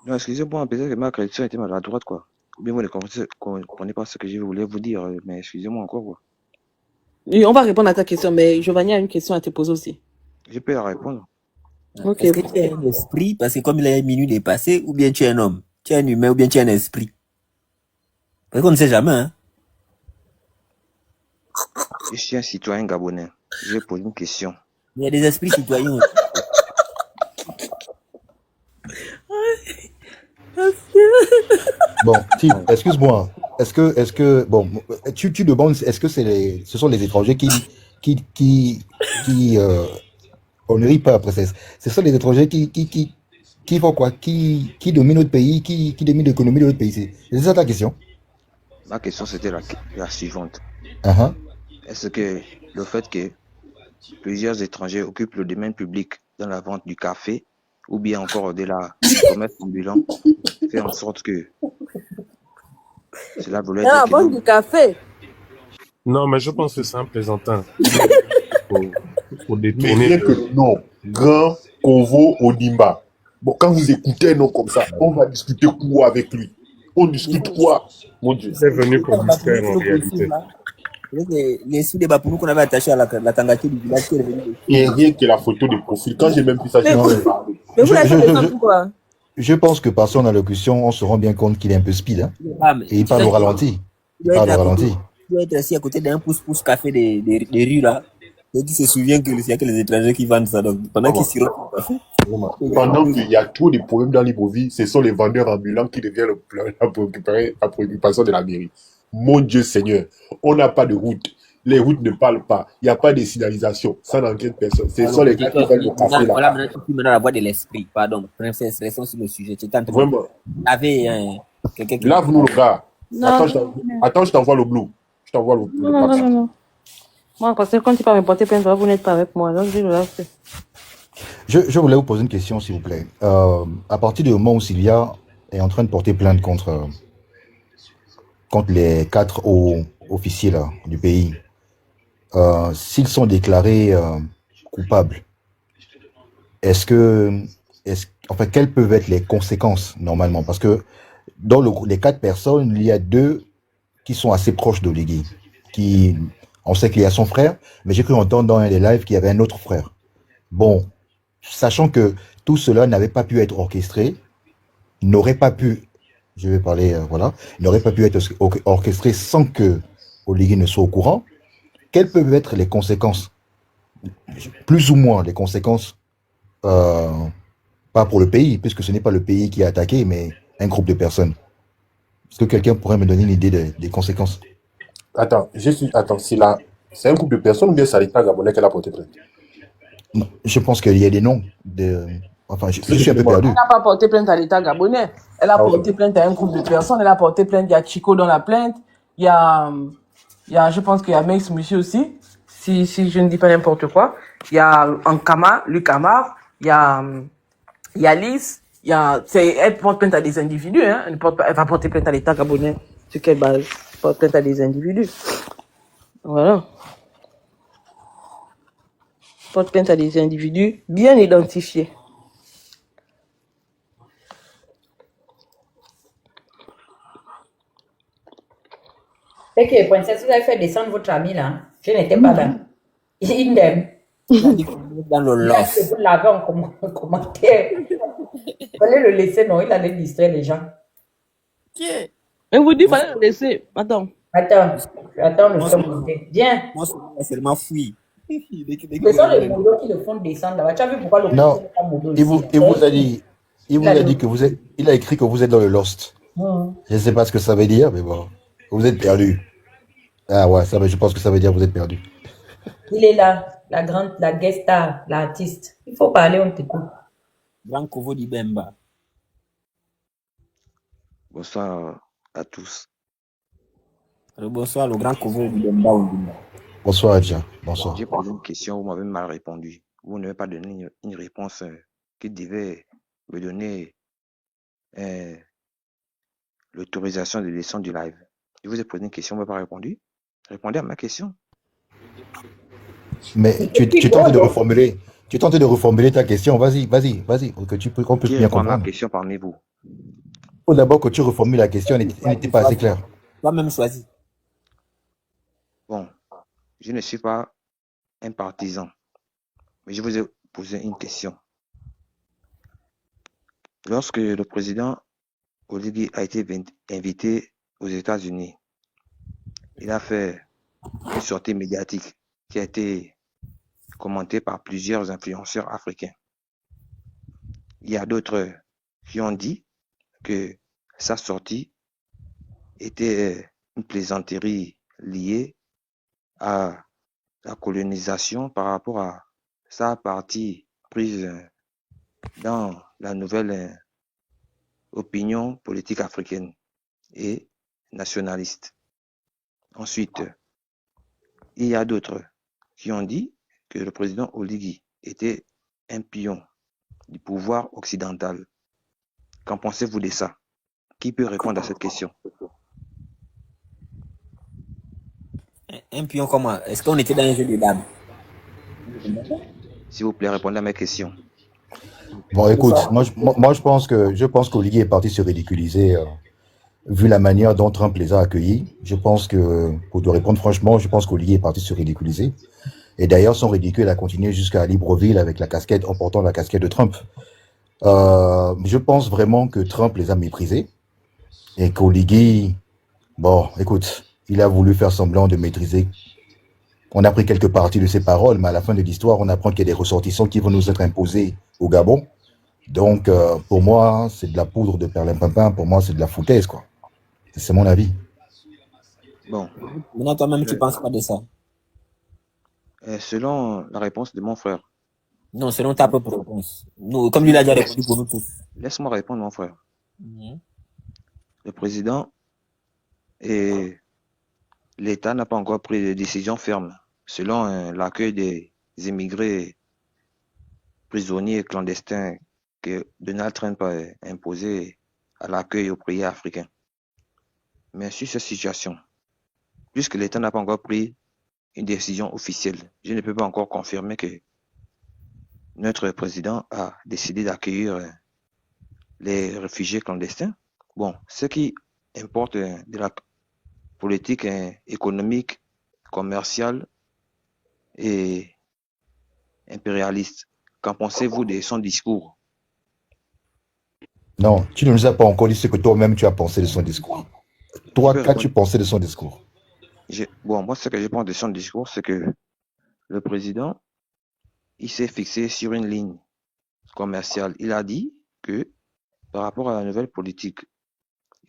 Non, excusez-moi, peut-être que ma question était maladroite, quoi. Ou bien vous ne comprenez pas ce que je voulais vous dire, mais excusez-moi encore, quoi. Oui, on va répondre à ta question, mais Giovanni a une question à te poser aussi. Je peux la répondre. Ok. Est-ce que tu es un esprit, parce que comme il a une minute dépassée, ou bien tu es un homme? Tu es un humain ou bien tu es un esprit? Parce qu'on ne sait jamais, hein. Je suis un citoyen gabonais. Je vais poser une question. Il y a des esprits citoyens aussi. Bon, Tim, excuse-moi. Bon, tu demandes, est-ce que ce sont les étrangers qui on ne rit pas après ça. Ce sont les étrangers qui font quoi? Qui dominent notre pays, qui dominent l'économie de notre pays. C'est ça ta question? Ma question, c'était la suivante. Uh-huh. Est-ce que le fait que plusieurs étrangers occupent le domaine public dans la vente du café ou bien encore au-delà du commerce ambulant fait en sorte que cela voulait dire Ah, que vendre du café. Non, mais je pense que c'est un plaisantin. Faut Mais détourner rien que le nom, Grand Convo Odimba. Bon, quand vous écoutez un nom comme ça, on va discuter quoi avec lui? On discute quoi? Mon Dieu. C'est venu C'est pour comme mystère Bapoulou en sur le réalité. costume, là. Les sous des Bapoulou qu'on avait attachés à la tangati du village qui est revenu dessus. Et rien que la photo de profil. Quand j'ai même vu ça, j'ai Non, même mais parlé. Mais vous je, l'avez je, fait je, ça je, pourquoi? je pense que par son allocution, on se rend bien compte qu'il est un peu speed, hein. Ah, mais Et il tu parle dois au ralenti. tu Il dois être parle au à côté. ralenti. Tu dois être assis à côté d'un pouce-pouce café des rues, là. Et qui se souvient que il y a que les étrangers qui vendent ça. Donc, pendant qu'ils Vraiment. sirotent le café, Vraiment. Pendant qu'il y a trop de problèmes dans Libreville, ce sont les vendeurs ambulants qui deviennent la préoccupation de la mairie. Mon Dieu Seigneur, on n'a pas de route. Les routes ne parlent pas. Il n'y a pas de signalisation. Ça n'inquiète personne. Ce sont alors, les gars qui vendent le café voilà, là. maintenant, tu peux maintenant la voix de l'esprit. Pardon, princesse, restons sur le sujet. Tu es en train de Vraiment. laver quelqu'un qui. Lave-nous le gars. Non, Attends, je t'envoie le blue. Je t'envoie le papier. non. Moi, parce que quand tu vas me porter plainte, vous n'êtes pas avec moi. Donc, je le fais. Je voulais vous poser une question, s'il vous plaît. À partir du moment où Sylvia est en train de porter plainte contre les 4 hauts officiers là, du pays, s'ils sont déclarés coupables, enfin, quelles peuvent être les conséquences normalement? Parce que dans les 4 personnes, il y a 2 qui sont assez proches d'Oligui. On sait qu'il y a son frère, mais j'ai cru entendre dans un des lives qu'il y avait un autre frère. Bon, sachant que tout cela n'avait pas pu être orchestré, n'aurait pas pu, je vais parler, voilà, n'aurait pas pu être orchestré sans que Oligui ne soit au courant. Quelles peuvent être les conséquences? Plus ou moins les conséquences, pas pour le pays, puisque ce n'est pas le pays qui a attaqué, mais un groupe de personnes. Est-ce que quelqu'un pourrait me donner une idée des conséquences? Attends, c'est un groupe de personnes ou bien c'est l'État gabonais qu'elle a porté plainte? Non, je pense qu'il y a des noms. Enfin, je suis un peu perdu. Elle n'a pas porté plainte à l'État gabonais. Elle a porté plainte à un groupe de personnes. Elle a porté plainte. Il y a Chico dans la plainte. Il y a, je pense qu'il y a Max Monsieur aussi. Si je ne dis pas n'importe quoi. Il y a Ankama, Luc Amar. Il y a Lys. Elle porte plainte à des individus, hein. Elle va porter plainte à l'État gabonais. Sur quelle base? Elle porte plainte à des individus. Voilà. Porte plainte à des individus bien identifiés. C'est que, princesse, vous avez fait descendre votre ami là. Je n'étais pas là. Idem. Il a dit qu'on est dans le Il a dit loft. de vous laver en commentaire. Il fallait le laisser, non, il allait distraire les gens. Et vous dites, il fallait le laisser. Attends. Attends, le Moi, faire monter. Viens. moi, il a seulement fui. Dès que Ce sont les vous modos qui le font descendre là-bas. Tu as vu pourquoi le Non, n'est pas modo il ici? vous a dit, il vous Il a a dit- dit que vous êtes, il a écrit que vous êtes dans le Lost. Je ne sais pas ce que ça veut dire, mais bon, vous êtes perdu. Ah ouais, ça, je pense que ça veut dire que vous êtes perdu. Il est là, la guest star, l'artiste. Il faut parler, on t'écoute. Grand Kovo d'Ibemba. Bonsoir à tous. Bonsoir, le grand Kovo d'Ibemba. Bonsoir, Adja. Bonsoir. J'ai posé une question, vous m'avez mal répondu. Vous n'avez pas donné une réponse qui devait me donner l'autorisation de descendre du live. Je vous ai posé une question, vous n'avez pas répondu. Répondez à ma question. Mais tu tentais de reformuler. Tu tentais de reformuler ta question. Vas-y, pour que qu'on puisse Qui bien répond à ma comprendre. question parmi vous? Il faut d'abord que tu reformules la question, elle n'était pas assez claire. Toi-même choisi. Bon, je ne suis pas un partisan, mais je vous ai posé une question. Lorsque le président Oligui a été invité aux États-Unis, il a fait une sortie médiatique qui a été commentée par plusieurs influenceurs africains. Il y a d'autres qui ont dit que sa sortie était une plaisanterie liée à la colonisation par rapport à sa partie prise dans la nouvelle opinion politique africaine et nationaliste. Ensuite, il y a d'autres qui ont dit que le président Oligui était un pion du pouvoir occidental. Qu'en pensez-vous de ça? Qui peut répondre à cette question? Un pion comment? Est-ce qu'on était dans un jeu de dames? S'il vous plaît, répondez à mes questions. Bon, écoute, moi, je pense qu'Oligui est parti se ridiculiser, vu la manière dont Trump les a accueillis. Je pense que, pour te répondre franchement, je pense qu'Oligui est parti se ridiculiser. Et d'ailleurs, son ridicule a continué jusqu'à Libreville avec la casquette, en portant la casquette de Trump. Je pense vraiment que Trump les a méprisés et qu'Oligui, bon, écoute, il a voulu faire semblant de maîtriser. On a pris quelques parties de ses paroles, mais à la fin de l'histoire, on apprend qu'il y a des ressortissants qui vont nous être imposés au Gabon. Donc, pour moi, c'est de la poudre de perlimpinpin. Pour moi, c'est de la foutaise, quoi. C'est mon avis. Bon. Maintenant, toi-même, tu penses pas de ça? Selon la réponse de mon frère. Non, selon ta propre réponse. Nous, comme il a déjà répondu pour nous tous. Laisse-moi répondre, mon frère. Le président et l'État n'a pas encore pris de décision ferme selon l'accueil des immigrés prisonniers et clandestins que Donald Trump a imposé à l'accueil au pays africain. Mais sur cette situation, puisque l'État n'a pas encore pris une décision officielle, je ne peux pas encore confirmer que notre président a décidé d'accueillir les réfugiés clandestins. Bon, ce qui importe de la politique économique, commerciale et impérialiste. Qu'en pensez-vous de son discours? Non, tu ne nous as pas encore dit ce que toi-même tu as pensé de son discours. Toi, qu'as-tu pensé de son discours? Bon, moi, ce que je pense de son discours, c'est que le président, il s'est fixé sur une ligne commerciale. Il a dit que par rapport à la nouvelle politique,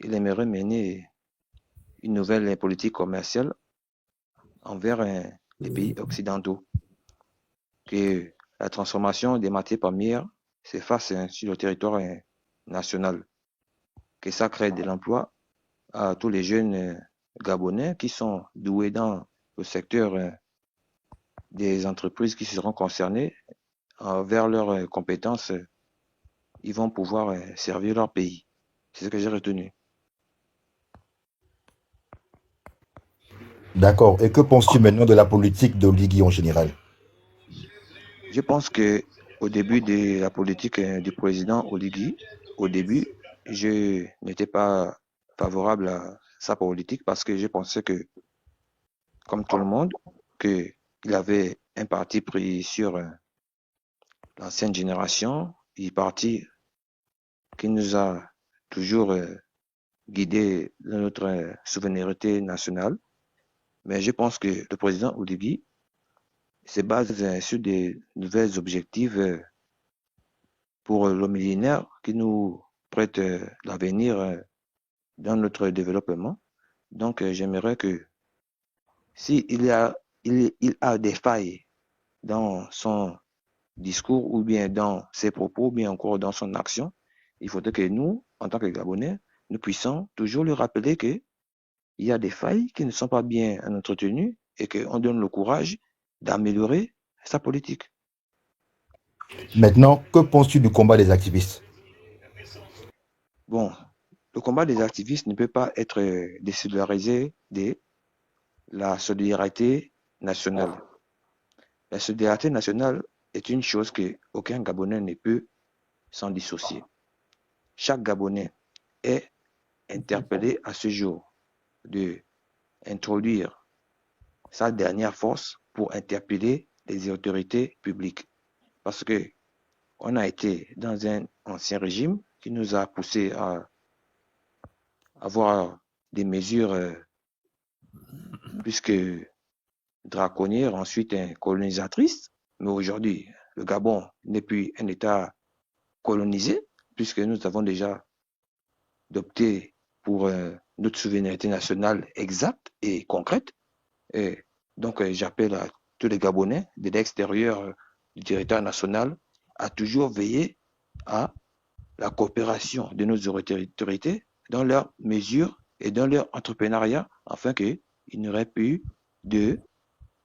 il aimerait mener une nouvelle politique commerciale envers les pays occidentaux. Que la transformation des matières premières se fasse sur le territoire national. Que ça crée de l'emploi à tous les jeunes Gabonais qui sont doués dans le secteur des entreprises qui seront concernées envers leurs compétences. Ils vont pouvoir servir leur pays. C'est ce que j'ai retenu. D'accord. Et que penses-tu maintenant de la politique d'Oligui en général? Je pense que au début de la politique du président Oligui, au début, je n'étais pas favorable à sa politique parce que je pensais que, comme tout le monde, qu'il avait un parti pris sur l'ancienne génération, il parti qui nous a toujours guidés dans notre souveraineté nationale. Mais je pense que le président Oligui se base sur des nouveaux objectifs pour le millénaire qui nous prête l'avenir dans notre développement. Donc, j'aimerais que s'il il a des failles dans son discours ou bien dans ses propos ou bien encore dans son action, il faudrait que nous, en tant que Gabonais, nous puissions toujours lui rappeler qu'il y a des failles qui ne sont pas bien entretenues et qu'on donne le courage d'améliorer sa politique. Maintenant, que penses-tu du combat des activistes? Bon, le combat des activistes ne peut pas être désolidarisé de la solidarité nationale. La solidarité nationale est une chose qu'aucun Gabonais ne peut s'en dissocier. Chaque Gabonais est interpellé à ce jour de introduire sa dernière force pour interpeller les autorités publiques. Parce que on a été dans un ancien régime qui nous a poussé à avoir des mesures plus que draconnières, ensuite colonisatrices. Mais aujourd'hui, le Gabon n'est plus un État colonisé, puisque nous avons déjà opté pour notre souveraineté nationale exacte et concrète. Et donc, j'appelle à tous les Gabonais de l'extérieur du territoire national à toujours veiller à la coopération de nos autorités dans leurs mesures et dans leur entrepreneuriat, afin qu'il n'y aurait plus de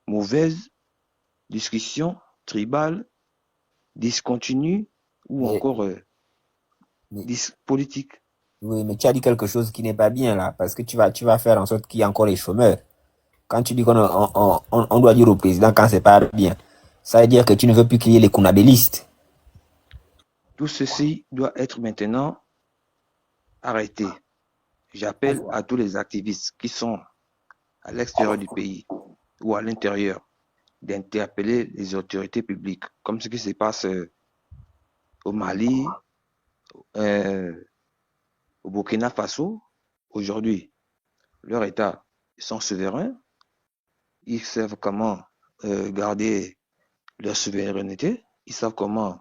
mauvaises discussions tribales, discontinues ou Mais, encore mais- politiques. oui, mais tu as dit quelque chose qui n'est pas bien là, parce que tu vas faire en sorte qu'il y ait encore les chômeurs. Quand tu dis on doit dire au président quand c'est pas bien, ça veut dire que tu ne veux plus qu'il y ait les kunabélistes. Tout ceci doit être maintenant arrêté. J'appelle à tous les activistes qui sont à l'extérieur du pays ou à l'intérieur d'interpeller les autorités publiques, comme ce qui se passe au Mali, au Burkina Faso. Aujourd'hui, leur État sont souverains, ils savent comment garder leur souveraineté, ils savent comment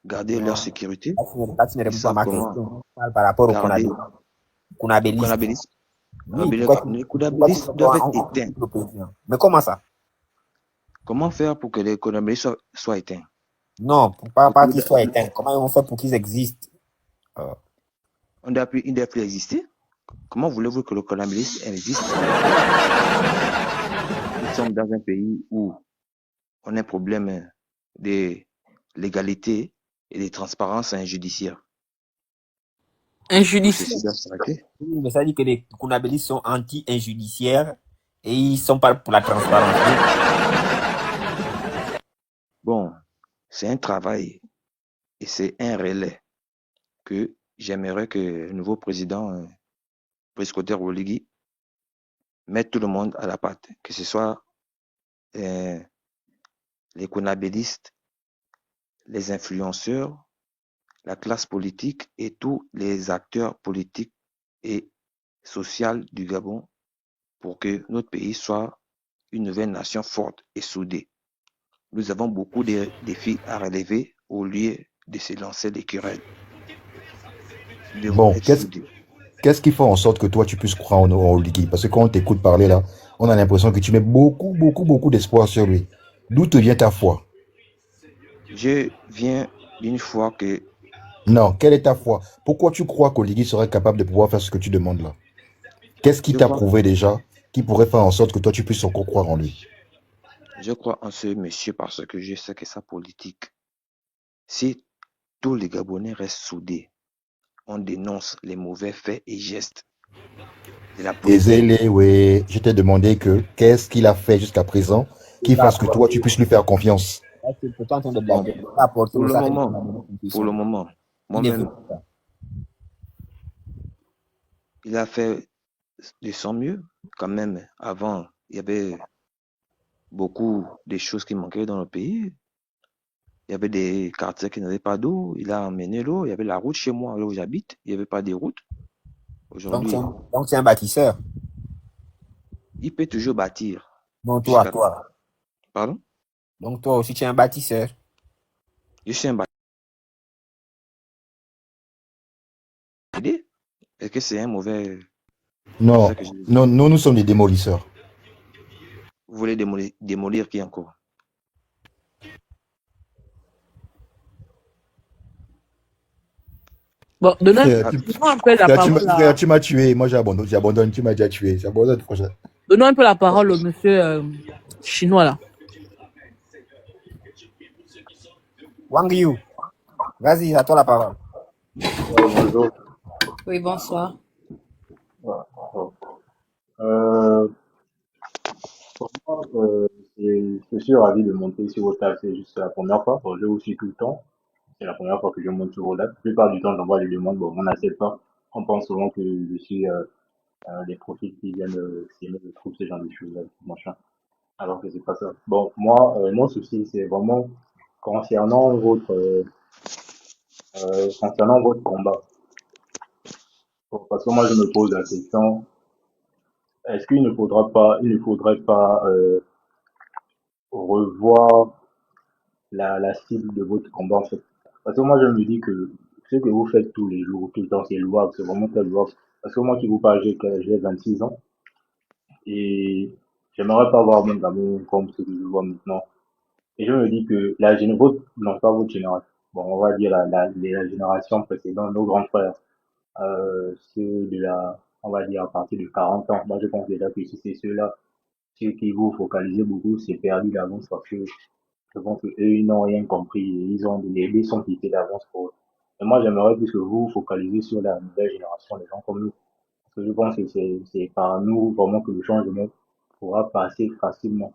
garder leur sécurité, Là, tu ne ils réponds pas à savent ma comment question. Je parle par rapport au garder kunabélistes. Konabilis. Oui, Les pourquoi tu veux Konabilis doivent être on éteints. le président? Mais comment ça? Comment faire pour que les Konabilis soient éteints? Non, pas qu'ils soient éteints. Comment on fait pour qu'ils existent? Ils ne doivent plus exister. Comment voulez-vous que le Konabilis existe? Nous sommes dans un pays où on a un problème de légalité et de transparence judiciaire. Tout Injudicieux. ceci doit s'arrêter. Oui, mais ça dit que les kunabélistes sont anti-injudiciaires et ils sont pas pour la transparence. Bon, c'est un travail et c'est un relais que j'aimerais que le nouveau président, Brice Clotaire Oligui, mette tout le monde à la patte, que ce soit les konabélistes, les influenceurs, la classe politique et tous les acteurs politiques et sociaux du Gabon pour que notre pays soit une nouvelle nation forte et soudée. Nous avons beaucoup de défis à relever au lieu de se lancer des querelles. Nous devons Bon, être soudés. qu'est-ce qui fait en sorte que toi, tu puisses croire en Oligui? Parce que quand on t'écoute parler là, on a l'impression que tu mets beaucoup d'espoir sur lui. D'où te vient ta foi? Je viens d'une foi que Non, quelle est ta foi? Pourquoi tu crois qu'Oligui serait capable de pouvoir faire ce que tu demandes là? Qu'est-ce qui je t'a crois, prouvé déjà qui pourrait faire en sorte que toi, tu puisses encore croire en lui? je crois en ce monsieur parce que je sais que sa politique, si tous les Gabonais restent soudés, on dénonce les mauvais faits et gestes de la politique. Ezele, oui, je t'ai demandé que qu'est-ce qu'il a fait jusqu'à présent qui fasse que toi, tu puisses lui faire confiance. C'est pourtant en train de Bon, blaguer. Pas apporter pour au le sac moment, de pour le moment, Il ne veut moi-même, pas. il a fait de son mieux. Quand même, avant, il y avait beaucoup de choses qui manquaient dans le pays. Il y avait des quartiers qui n'avaient pas d'eau. Il a amené l'eau. Il y avait la route chez moi, là où j'habite. Il n'y avait pas de route. Donc, Aujourd'hui, tu es un bâtisseur. il peut toujours bâtir. Non, Jusqu'à... toi. Pardon? Donc, toi aussi, tu es un bâtisseur. Je suis un bâtisseur. Est-ce que c'est un mauvais... Non, ça que je- non, nous sommes des démolisseurs. Vous voulez démolir qui encore? Bon, donnons Frère, un peu la parole frère, tu m'as tué. Moi, j'abandonne. Tu m'as déjà tué. J'abandonne, prochain. donnons un peu la parole au monsieur chinois là. Wang Yu, vas-y, à toi la parole. Bonjour. Oui, bonsoir. Euh, pour moi, je suis ravi de monter sur vos tables. C'est juste la première fois. Bon, je vous suis tout le temps. C'est la première fois que je monte sur vos tables. La plupart du temps, j'envoie les demandes. Bon, on n'accepte pas. On pense souvent que je suis des profils qui viennent s'aimer de trouver ce genre de choses, machin. Alors que c'est pas ça. Bon, moi, mon souci, c'est vraiment concernant concernant votre combat. Bon, parce que moi, je me pose la question, est-ce qu'il ne faudrait pas revoir la cible de votre combat, en fait? Parce que moi, je me dis que ce que vous faites tous les jours, tout le temps, c'est louable, c'est vraiment très louable. Parce que moi qui vous parle, j'ai 26 ans et j'aimerais pas voir mon gamin comme ce que je vois maintenant. Et je me dis que non pas votre génération, bon, on va dire la génération précédente, nos grands frères, ceux de on va dire à partir de 40 ans, moi je pense déjà que si c'est ceux-là, ceux qui vous focalisez beaucoup, c'est perdu d'avance parce que je pense qu'eux, ils n'ont rien compris, les dés sont quittés d'avance pour eux. Et moi, j'aimerais plus que vous vous focalisez sur la nouvelle génération, les gens comme nous. Parce que je pense que c'est par nous vraiment que le changement pourra passer facilement.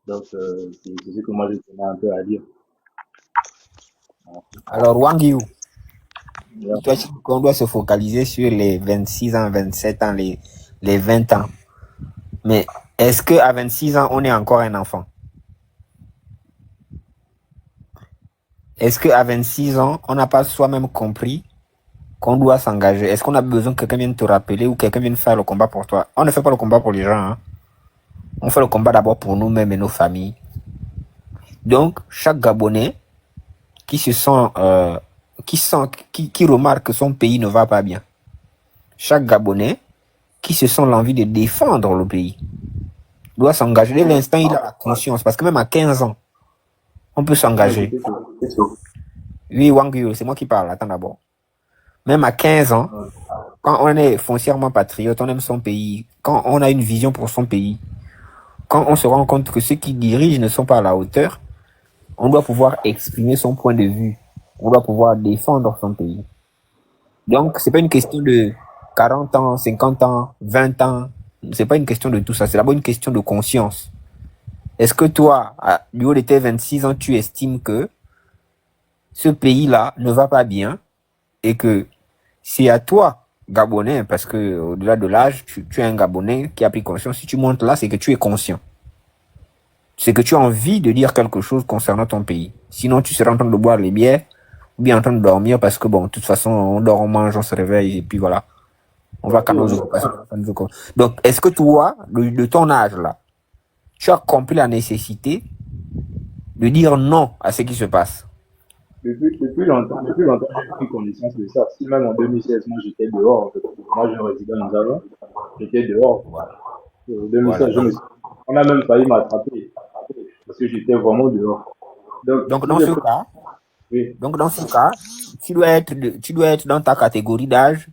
Donc, c'est ce que moi je tenais un peu à dire. Alors, Wang Yu, Voilà. toi, tu dis qu'on doit se focaliser sur les 26 ans, 27 ans, les 20 ans. Mais est-ce qu'à 26 ans, on est encore un enfant? Est-ce qu'à 26 ans, on n'a pas soi-même compris qu'on doit s'engager? Est-ce qu'on a besoin que quelqu'un vienne te rappeler ou quelqu'un vienne faire le combat pour toi? On ne fait pas le combat pour les gens, hein. On fait le combat d'abord pour nous-mêmes et nos familles. Donc, chaque Gabonais qui se sent, qui remarque que son pays ne va pas bien, chaque Gabonais qui se sent l'envie de défendre le pays, doit s'engager. Dès l'instant, il a la conscience. Parce que même à 15 ans, on peut s'engager. Oui, Wang Yu, c'est moi qui parle. Attends d'abord. Même à 15 ans, quand on est foncièrement patriote, on aime son pays, quand on a une vision pour son pays, quand on se rend compte que ceux qui dirigent ne sont pas à la hauteur, on doit pouvoir exprimer son point de vue. On doit pouvoir défendre son pays. Donc, c'est pas une question de 40 ans, 50 ans, 20 ans. C'est pas une question de tout ça. C'est d'abord une question de conscience. Est-ce que toi, du haut de tes 26 ans, tu estimes que ce pays-là ne va pas bien et que c'est à toi, Gabonais, parce que au-delà de l'âge, tu es un Gabonais qui a pris conscience. Si tu montes là, c'est que tu es conscient. C'est que tu as envie de dire quelque chose concernant ton pays. Sinon, tu seras en train de boire les bières ou bien en train de dormir parce que, bon, de toute façon, on dort, on mange, on se réveille et puis voilà. On va qu'à nos occupations. Donc, est-ce que toi, de ton âge là, tu as compris la nécessité de dire non à ce qui se passe? Depuis longtemps, j'ai pris connaissance de ça. Si même en 2016, moi j'étais dehors, en fait. Moi je résidais en Zavon, j'étais dehors. En 2016, Voilà. on a même failli m'attraper parce que j'étais vraiment dehors. Donc, dans ce cas, oui. donc, dans ce cas, tu dois être dans ta catégorie d'âge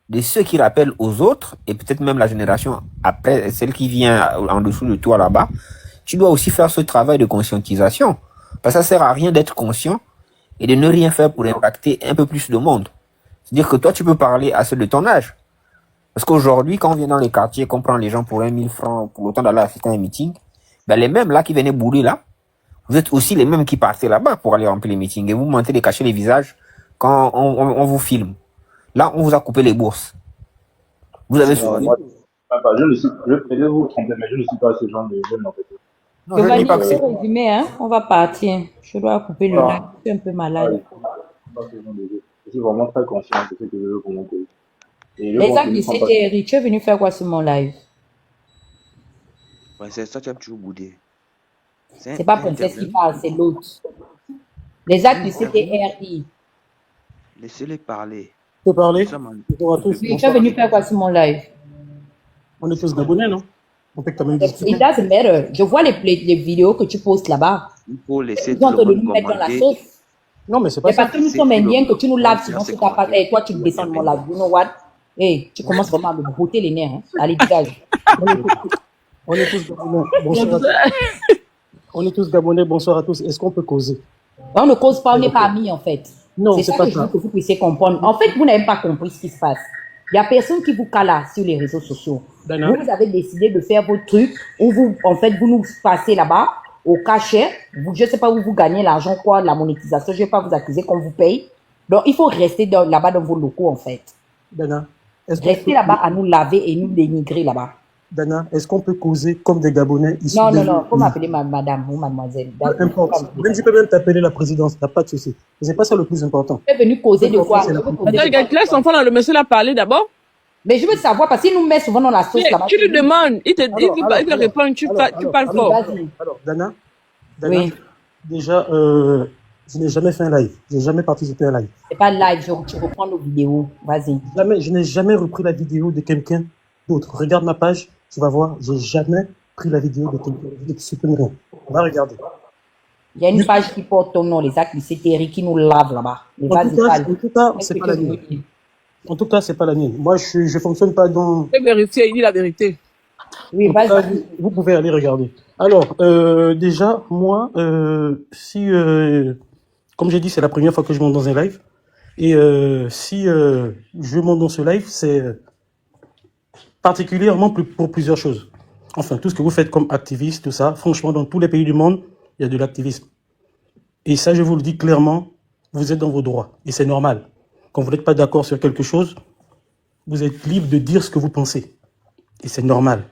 de ceux qui rappellent aux autres, et peut-être même la génération après, celle qui vient en dessous de toi là-bas, tu dois aussi faire ce travail de conscientisation. Parce que ça sert à rien d'être conscient et de ne rien faire pour impacter un peu plus de monde. C'est-à-dire que toi, tu peux parler à ceux de ton âge. Parce qu'aujourd'hui, quand on vient dans les quartiers, qu'on prend les gens pour 1000 francs, pour autant d'aller assister à un meeting, ben les mêmes là qui venaient bouler là, vous êtes aussi les mêmes qui partaient là-bas pour aller remplir les meetings. Et vous mentez de cacher les visages quand on vous filme. Là, on vous a coupé les bourses. Vous avez Non, moi, Enfin, je ne suis, je vais vous tromper, mais je ne suis pas ce genre de jeune, en fait. Non, je ne dis Giovanni, pas que je c'est. vais résumer, hein. On va partir. Je dois couper le live. Voilà. Je suis un peu Voilà, malade. je ne suis pas ce genre de jeune. Je suis vraiment très conscient de ce que je veux pour mon pays. Et je Les pense que actes du nous ne sommes pas. CTRI, tu es venu faire quoi sur mon live? Princesse, toi, tu aimes toujours bouder. C'est pas Princesse qui Internet. parle, c'est l'autre. Les actes du Internet. CTRI. Laissez-les parler. Je peux Nous parler? sommes en... Bonjour à tous, Oui, tu es bonsoir. venu faire quoi sur mon live? On est tous gabonais, non? On peut quand même discuter. It doesn't matter. Je vois les vidéos que tu postes là-bas. Il faut laisser Ils sont en tout train le de monde nous mettre dans la commenter. sauce. Non, mais c'est pas C'est ça. parce que nous Laissez sommes tout le indiens que tu nous laves monde souvent faire sur ses ta patte et toi tu commentaires. descends de mon live. You know what? Hey, tu commences vraiment à me botter les nerfs. Hein? Allez, dégage. On est tous gabonais. Bonsoir à tous. On est tous gabonais. Bonsoir à tous. Est-ce qu'on peut causer? On ne cause pas, on n'est pas amis en fait. Non, C'est c'est ça pas que je veux ça. que vous puissiez comprendre. En fait, vous n'avez pas compris ce qui se passe. Il n'y a personne qui vous cala sur les réseaux sociaux. Dana, Vous avez décidé de faire vos trucs où vous, en fait, vous nous passez là-bas au cachet. Vous, je ne sais pas où vous gagnez l'argent, quoi, la monétisation. Je ne vais pas vous accuser qu'on vous paye. Donc, il faut rester là-bas dans vos locaux, en fait. Dana, est-ce qu'on Restez peut, là-bas à nous laver et nous dénigrer là-bas. Dana, est-ce qu'on peut causer comme des Gabonais issus Non, des... non, non. Faut m'appeler madame ou mademoiselle. Peu importe. Même tu peux même t'appeler la présidence. T'as pas de souci. Mais c'est pas ça le plus important. Je suis venu causer de quoi? C'est la Je veux culture. causer de Attends, quoi? laisse l'enfant là, le monsieur là parler d'abord. Mais je veux savoir, parce qu'il nous met souvent dans la sauce Mais là-bas. tu lui demandes, il te dit, il te répond, tu parles Oui, fort. vas-y. Alors, Dana, Oui. déjà, je n'ai jamais fait un live. J'ai jamais participé à un live. C'est pas live, tu reprends nos vidéos. Vas-y. Jamais, je n'ai jamais repris la vidéo de quelqu'un d'autre. Regarde ma page, tu vas voir, j'ai jamais pris la vidéo de quelqu'un. Je ne supprime rien. On va regarder. Il y a une page qui porte ton nom, les actes du CTRI qui nous lave là-bas. Mais vas-y, parle. En tout cas, Qu'est-ce c'est que pas la tu veux mienne. dire? En tout cas, c'est pas la mienne. Moi, je fonctionne pas dans. C'est vérifié, il dit la vérité. Oui, En tout cas, vas-y. vous pouvez aller regarder. Alors, déjà, moi, si, comme j'ai dit, c'est la première fois que je monte dans un live. Et si je monte dans ce live, c'est particulièrement pour plusieurs choses. Enfin, tout ce que vous faites comme activiste, tout ça, franchement, dans tous les pays du monde, il y a de l'activisme. Et ça, je vous le dis clairement, vous êtes dans vos droits. Et c'est normal. Quand vous n'êtes pas d'accord sur quelque chose, vous êtes libre de dire ce que vous pensez. Et c'est normal.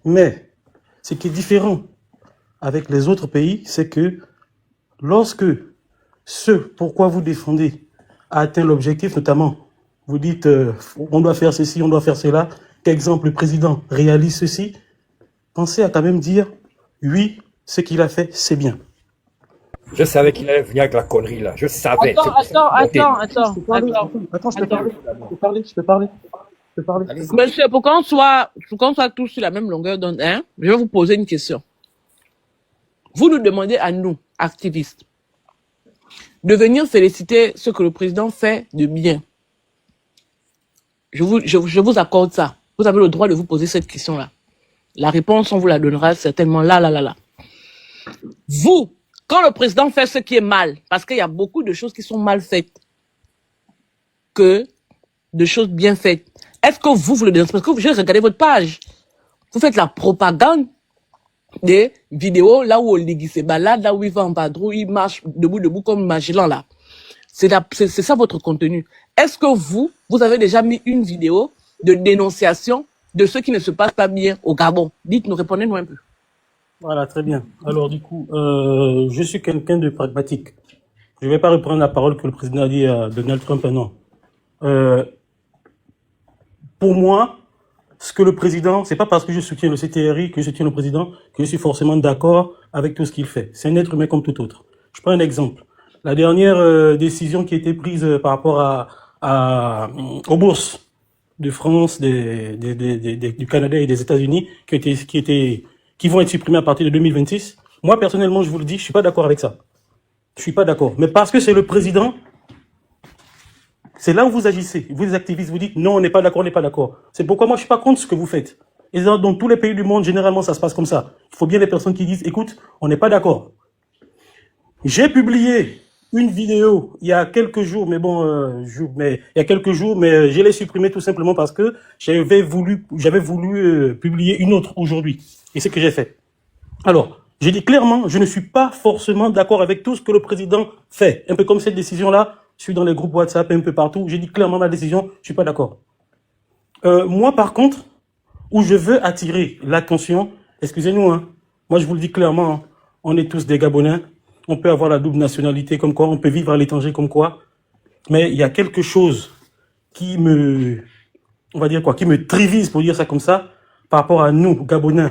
Mais ce qui est différent avec les autres pays, c'est que lorsque ce pourquoi vous défendez a atteint l'objectif, notamment, vous dites on doit faire ceci, on doit faire cela, qu'exemple, le président réalise ceci, pensez à quand même dire oui, ce qu'il a fait, c'est bien. Je savais qu'il allait venir avec la connerie là. Je savais. Attends, Je peux parler, je peux parler. Allez-y. Monsieur, pour qu'on soit tous sur la même longueur d'onde, hein, je vais vous poser une question. Vous nous demandez à nous, activistes, de venir féliciter ce que le président fait de bien. Je vous accorde ça. Vous avez le droit de vous poser cette question-là. La réponse, on vous la donnera certainement là. Vous, quand le président fait ce qui est mal, parce qu'il y a beaucoup de choses qui sont mal faites, que de choses bien faites, est-ce que vous le dénoncez? Parce que j'ai regardé votre page. Vous faites la propagande des vidéos là où Oligui se balade, là où il va en padrou, il marche debout comme Magellan là. C'est ça votre contenu. Est-ce que vous avez déjà mis une vidéo de dénonciation de ce qui ne se passe pas bien au Gabon? Dites-nous, répondez-nous un peu. Voilà, très bien. Alors du coup, je suis quelqu'un de pragmatique. Je ne vais pas reprendre la parole que le président a dit à Donald Trump, non. Pour moi, ce que le président, c'est pas parce que je soutiens le CTRI que je soutiens le président que je suis forcément d'accord avec tout ce qu'il fait. C'est un être humain comme tout autre. Je prends un exemple. La dernière décision qui a été prise par rapport aux bourses de France, du Canada et des États-Unis qui vont être supprimées à partir de 2026. Moi, personnellement, je vous le dis, je suis pas d'accord avec ça. Je suis pas d'accord. Mais parce que c'est le président, c'est là où vous agissez. Vous, les activistes, vous dites non, on n'est pas d'accord, on n'est pas d'accord. C'est pourquoi moi, je suis pas contre ce que vous faites. Et dans tous les pays du monde, généralement, ça se passe comme ça. Il faut bien les personnes qui disent, écoute, on n'est pas d'accord. J'ai publié une vidéo il y a quelques jours, mais je l'ai supprimée tout simplement parce que j'avais voulu publier une autre aujourd'hui. Et c'est ce que j'ai fait. Alors, j'ai dit clairement, je ne suis pas forcément d'accord avec tout ce que le président fait. Un peu comme cette décision-là, je suis dans les groupes WhatsApp un peu partout. J'ai dit clairement ma décision, je suis pas d'accord. Moi, par contre, où je veux attirer l'attention. Excusez-nous, hein. Moi, je vous le dis clairement, hein, on est tous des Gabonais. On peut avoir la double nationalité comme quoi, on peut vivre à l'étranger comme quoi. Mais il y a quelque chose qui me, on va dire quoi, qui me trivise, pour dire ça comme ça, par rapport à nous, Gabonais,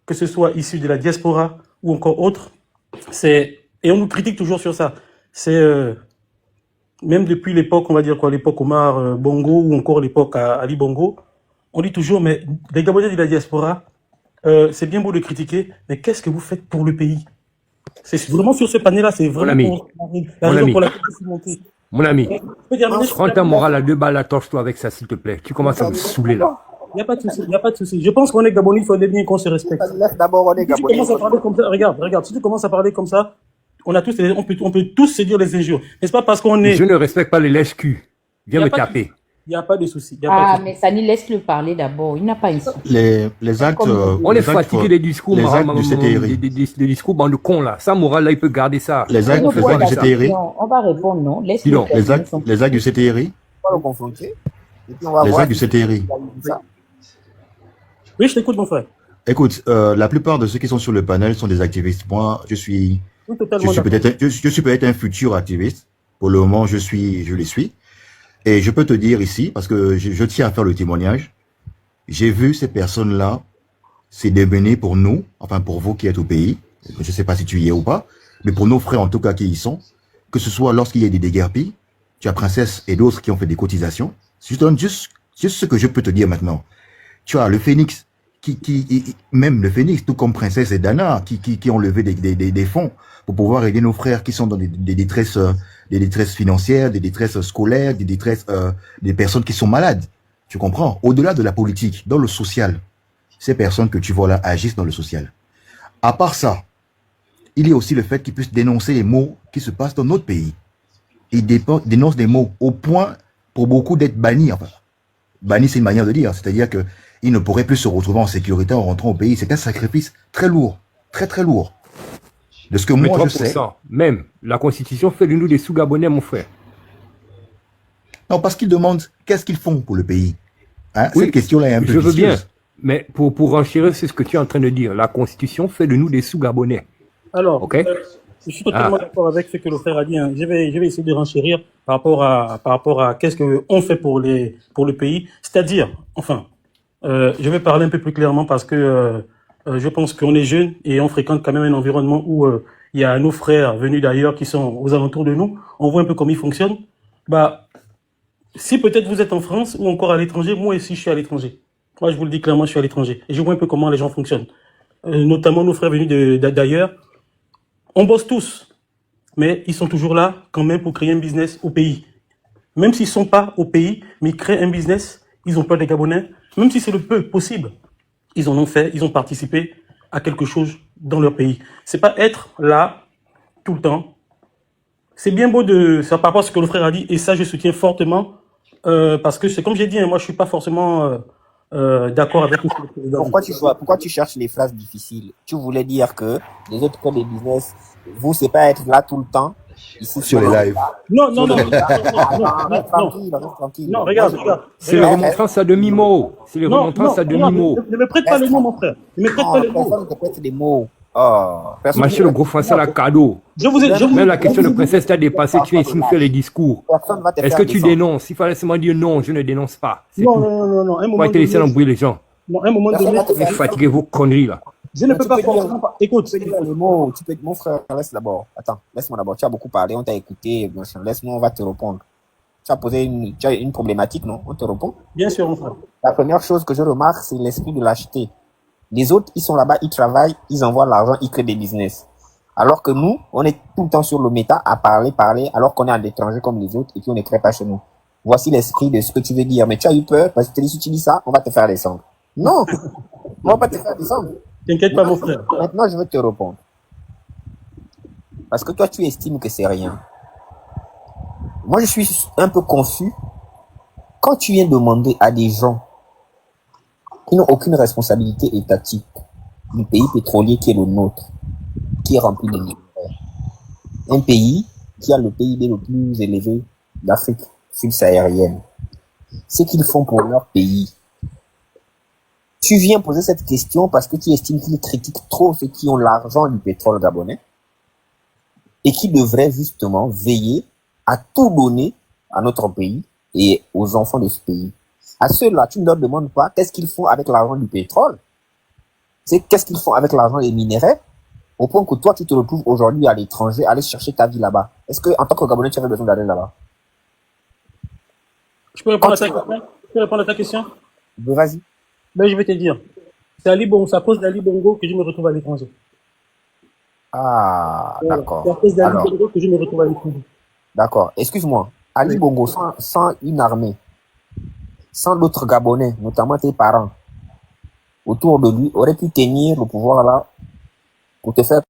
que ce soit issus de la diaspora ou encore autre. Et on nous critique toujours sur ça. Même depuis l'époque, on va dire quoi, l'époque Omar Bongo ou encore l'époque Ali Bongo, on dit toujours, mais les Gabonais de la diaspora, c'est bien beau de critiquer, mais qu'est-ce que vous faites pour le pays? C'est vraiment sur ce panel-là, c'est vraiment la raison pour laquelle je suis monté. Mon ami, prends ta morale à 2 balles, attorche-toi avec ça, s'il te plaît. Tu commences à me saouler là. Il n'y a pas de souci, il n'y a pas de souci. Je pense qu'on est Gabonais, il faut bien qu'on se respecte. D'abord, on est Si tu Gabonais. commences à parler comme ça, regarde, si tu commences à parler comme ça, on peut tous se dire les injures. N'est-ce pas parce qu'on est... Je ne respecte pas les lèches-culs. Viens me taper. Il n'y a pas de souci. Mais Sani, laisse-le parler d'abord. Il n'a pas insulté. Les actes. On est fatigué des discours, les actes du CTRI. des discours bande de cons là. Sa morale là, il peut garder ça. Les actes du CTRI. On va répondre, non? Les actes du CTRI. On va le confronter. Et puis on va Les voir actes du CTRI. Oui, je t'écoute, mon frère. Écoute, la plupart de ceux qui sont sur le panel sont des activistes. Moi, je suis peut-être un futur activiste. Pour le moment, je le suis. Et je peux te dire ici, parce que je tiens à faire le témoignage, j'ai vu ces personnes-là se démener pour nous, enfin pour vous qui êtes au pays, je ne sais pas si tu y es ou pas, mais pour nos frères en tout cas qui y sont, que ce soit lorsqu'il y a des déguerpis, tu as Princesse et d'autres qui ont fait des cotisations. Je te donne juste ce que je peux te dire maintenant. Tu as le Phénix, même le Phénix, tout comme Princesse et Dana, qui ont levé des fonds pour pouvoir aider nos frères qui sont dans des détresses financières, des détresses scolaires, des personnes qui sont malades. Tu comprends? Au-delà de la politique, dans le social, ces personnes que tu vois là agissent dans le social. À part ça, il y a aussi le fait qu'ils puissent dénoncer les maux qui se passent dans notre pays. Ils dénoncent des maux au point, pour beaucoup, d'être bannis. Enfin, bannis, c'est une manière de dire. C'est-à-dire qu'ils ne pourraient plus se retrouver en sécurité en rentrant au pays. C'est un sacrifice très lourd. Très, très lourd. De ce que moi, je sais. Même, la Constitution fait de nous des sous-Gabonais, mon frère. Non, parce qu'ils demandent qu'est-ce qu'ils font pour le pays. Hein? Oui, cette question-là est un peu je veux bien, vicieuse. mais pour renchérir, c'est ce que tu es en train de dire. La Constitution fait de nous des sous-Gabonais. Alors, okay. Je suis totalement d'accord avec ce que le frère a dit. Hein. Je vais essayer de renchérir par rapport à qu'est-ce qu'on fait pour le pays. C'est-à-dire, enfin, je vais parler un peu plus clairement parce que je pense qu'on est jeunes et on fréquente quand même un environnement où il y a nos frères venus d'ailleurs qui sont aux alentours de nous. On voit un peu comment ils fonctionnent. Bah, si peut-être vous êtes en France ou encore à l'étranger, moi aussi je suis à l'étranger. Moi, je vous le dis clairement, je suis à l'étranger. Et je vois un peu comment les gens fonctionnent. Notamment nos frères venus d'ailleurs. On bosse tous, mais ils sont toujours là quand même pour créer un business au pays. Même s'ils sont pas au pays, mais ils créent un business, ils ont peur des Gabonais. Même si c'est le peu possible, ils en ont fait, ils ont participé à quelque chose dans leur pays. C'est pas être là tout le temps. C'est bien beau ça par rapport à ce que le frère a dit, et ça je soutiens fortement, parce que c'est comme j'ai dit, hein, moi je suis pas forcément d'accord avec tout ce que le président dit. Pourquoi tu cherches les phrases difficiles? Tu voulais dire que les autres créent des business, vous c'est pas être là tout le temps. Ici, sur les lives. Non, regarde. C'est les remontrances à demi-mot. C'est les remontrances à demi-mot. Ne me prête pas les mots, mon frère. Ne me prête pas les mots. Personne ne te prête des mots. Marcher le gros français à la cadeau. Même la question de princesse t'a dépassé, tu viens ici nous faire les discours. Est-ce que tu dénonces? Il fallait seulement dire non, je ne dénonce pas. Non. Un moment donné. Laisser embrouiller les gens. Non, un moment donné. Vous fatiguez vos conneries là. Je ne peux pas forcément. Écoute, tu peux dire les mots. Mon frère, laisse d'abord. Attends, laisse-moi d'abord. Tu as beaucoup parlé, on t'a écouté. Laisse-moi, on va te répondre. Tu as posé une problématique, non? On te répond? Bien sûr, mon frère. La première chose que je remarque, c'est l'esprit de lâcheté. Les autres, ils sont là-bas, ils travaillent, ils envoient l'argent, ils créent des business. Alors que nous, on est tout le temps sur le méta à parler, alors qu'on est à l'étranger comme les autres et puis on ne crée pas chez nous. Voici l'esprit de ce que tu veux dire. Mais tu as eu peur parce que si tu dis ça, on va te faire descendre. Non! On va pas te faire descendre. T'inquiète pas, mon frère. Maintenant, je veux te répondre. Parce que toi, tu estimes que c'est rien. Moi, je suis un peu confus. Quand tu viens demander à des gens qui n'ont aucune responsabilité étatique du pays pétrolier qui est le nôtre, qui est rempli de minerais, un pays qui a le PIB le plus élevé d'Afrique subsaharienne, ce qu'ils font pour leur pays, Tu viens poser cette question parce que tu estimes qu'il critique trop ceux qui ont l'argent du pétrole gabonais et qui devraient justement veiller à tout donner à notre pays et aux enfants de ce pays. À ceux-là, tu ne leur demandes pas qu'est-ce qu'ils font avec l'argent du pétrole, c'est qu'est-ce qu'ils font avec l'argent des minéraux, au point que toi, tu te retrouves aujourd'hui à l'étranger, aller chercher ta vie là-bas. Est-ce que, en tant que Gabonais, tu avais besoin d'aller là-bas? Je peux répondre à ta question? Je peux répondre à ta question? Vas-y. Ben, je vais te dire. C'est à cause d'Ali Bongo que je me retrouve à l'étranger. Ah, Voilà. d'accord. C'est à cause d'Ali Alors, Bongo que je me retrouve à l'étranger. d'accord. Excuse-moi. Ali Oui. Bongo, sans une armée, sans d'autres Gabonais, notamment tes parents, autour de lui, aurait pu tenir le pouvoir là pour te faire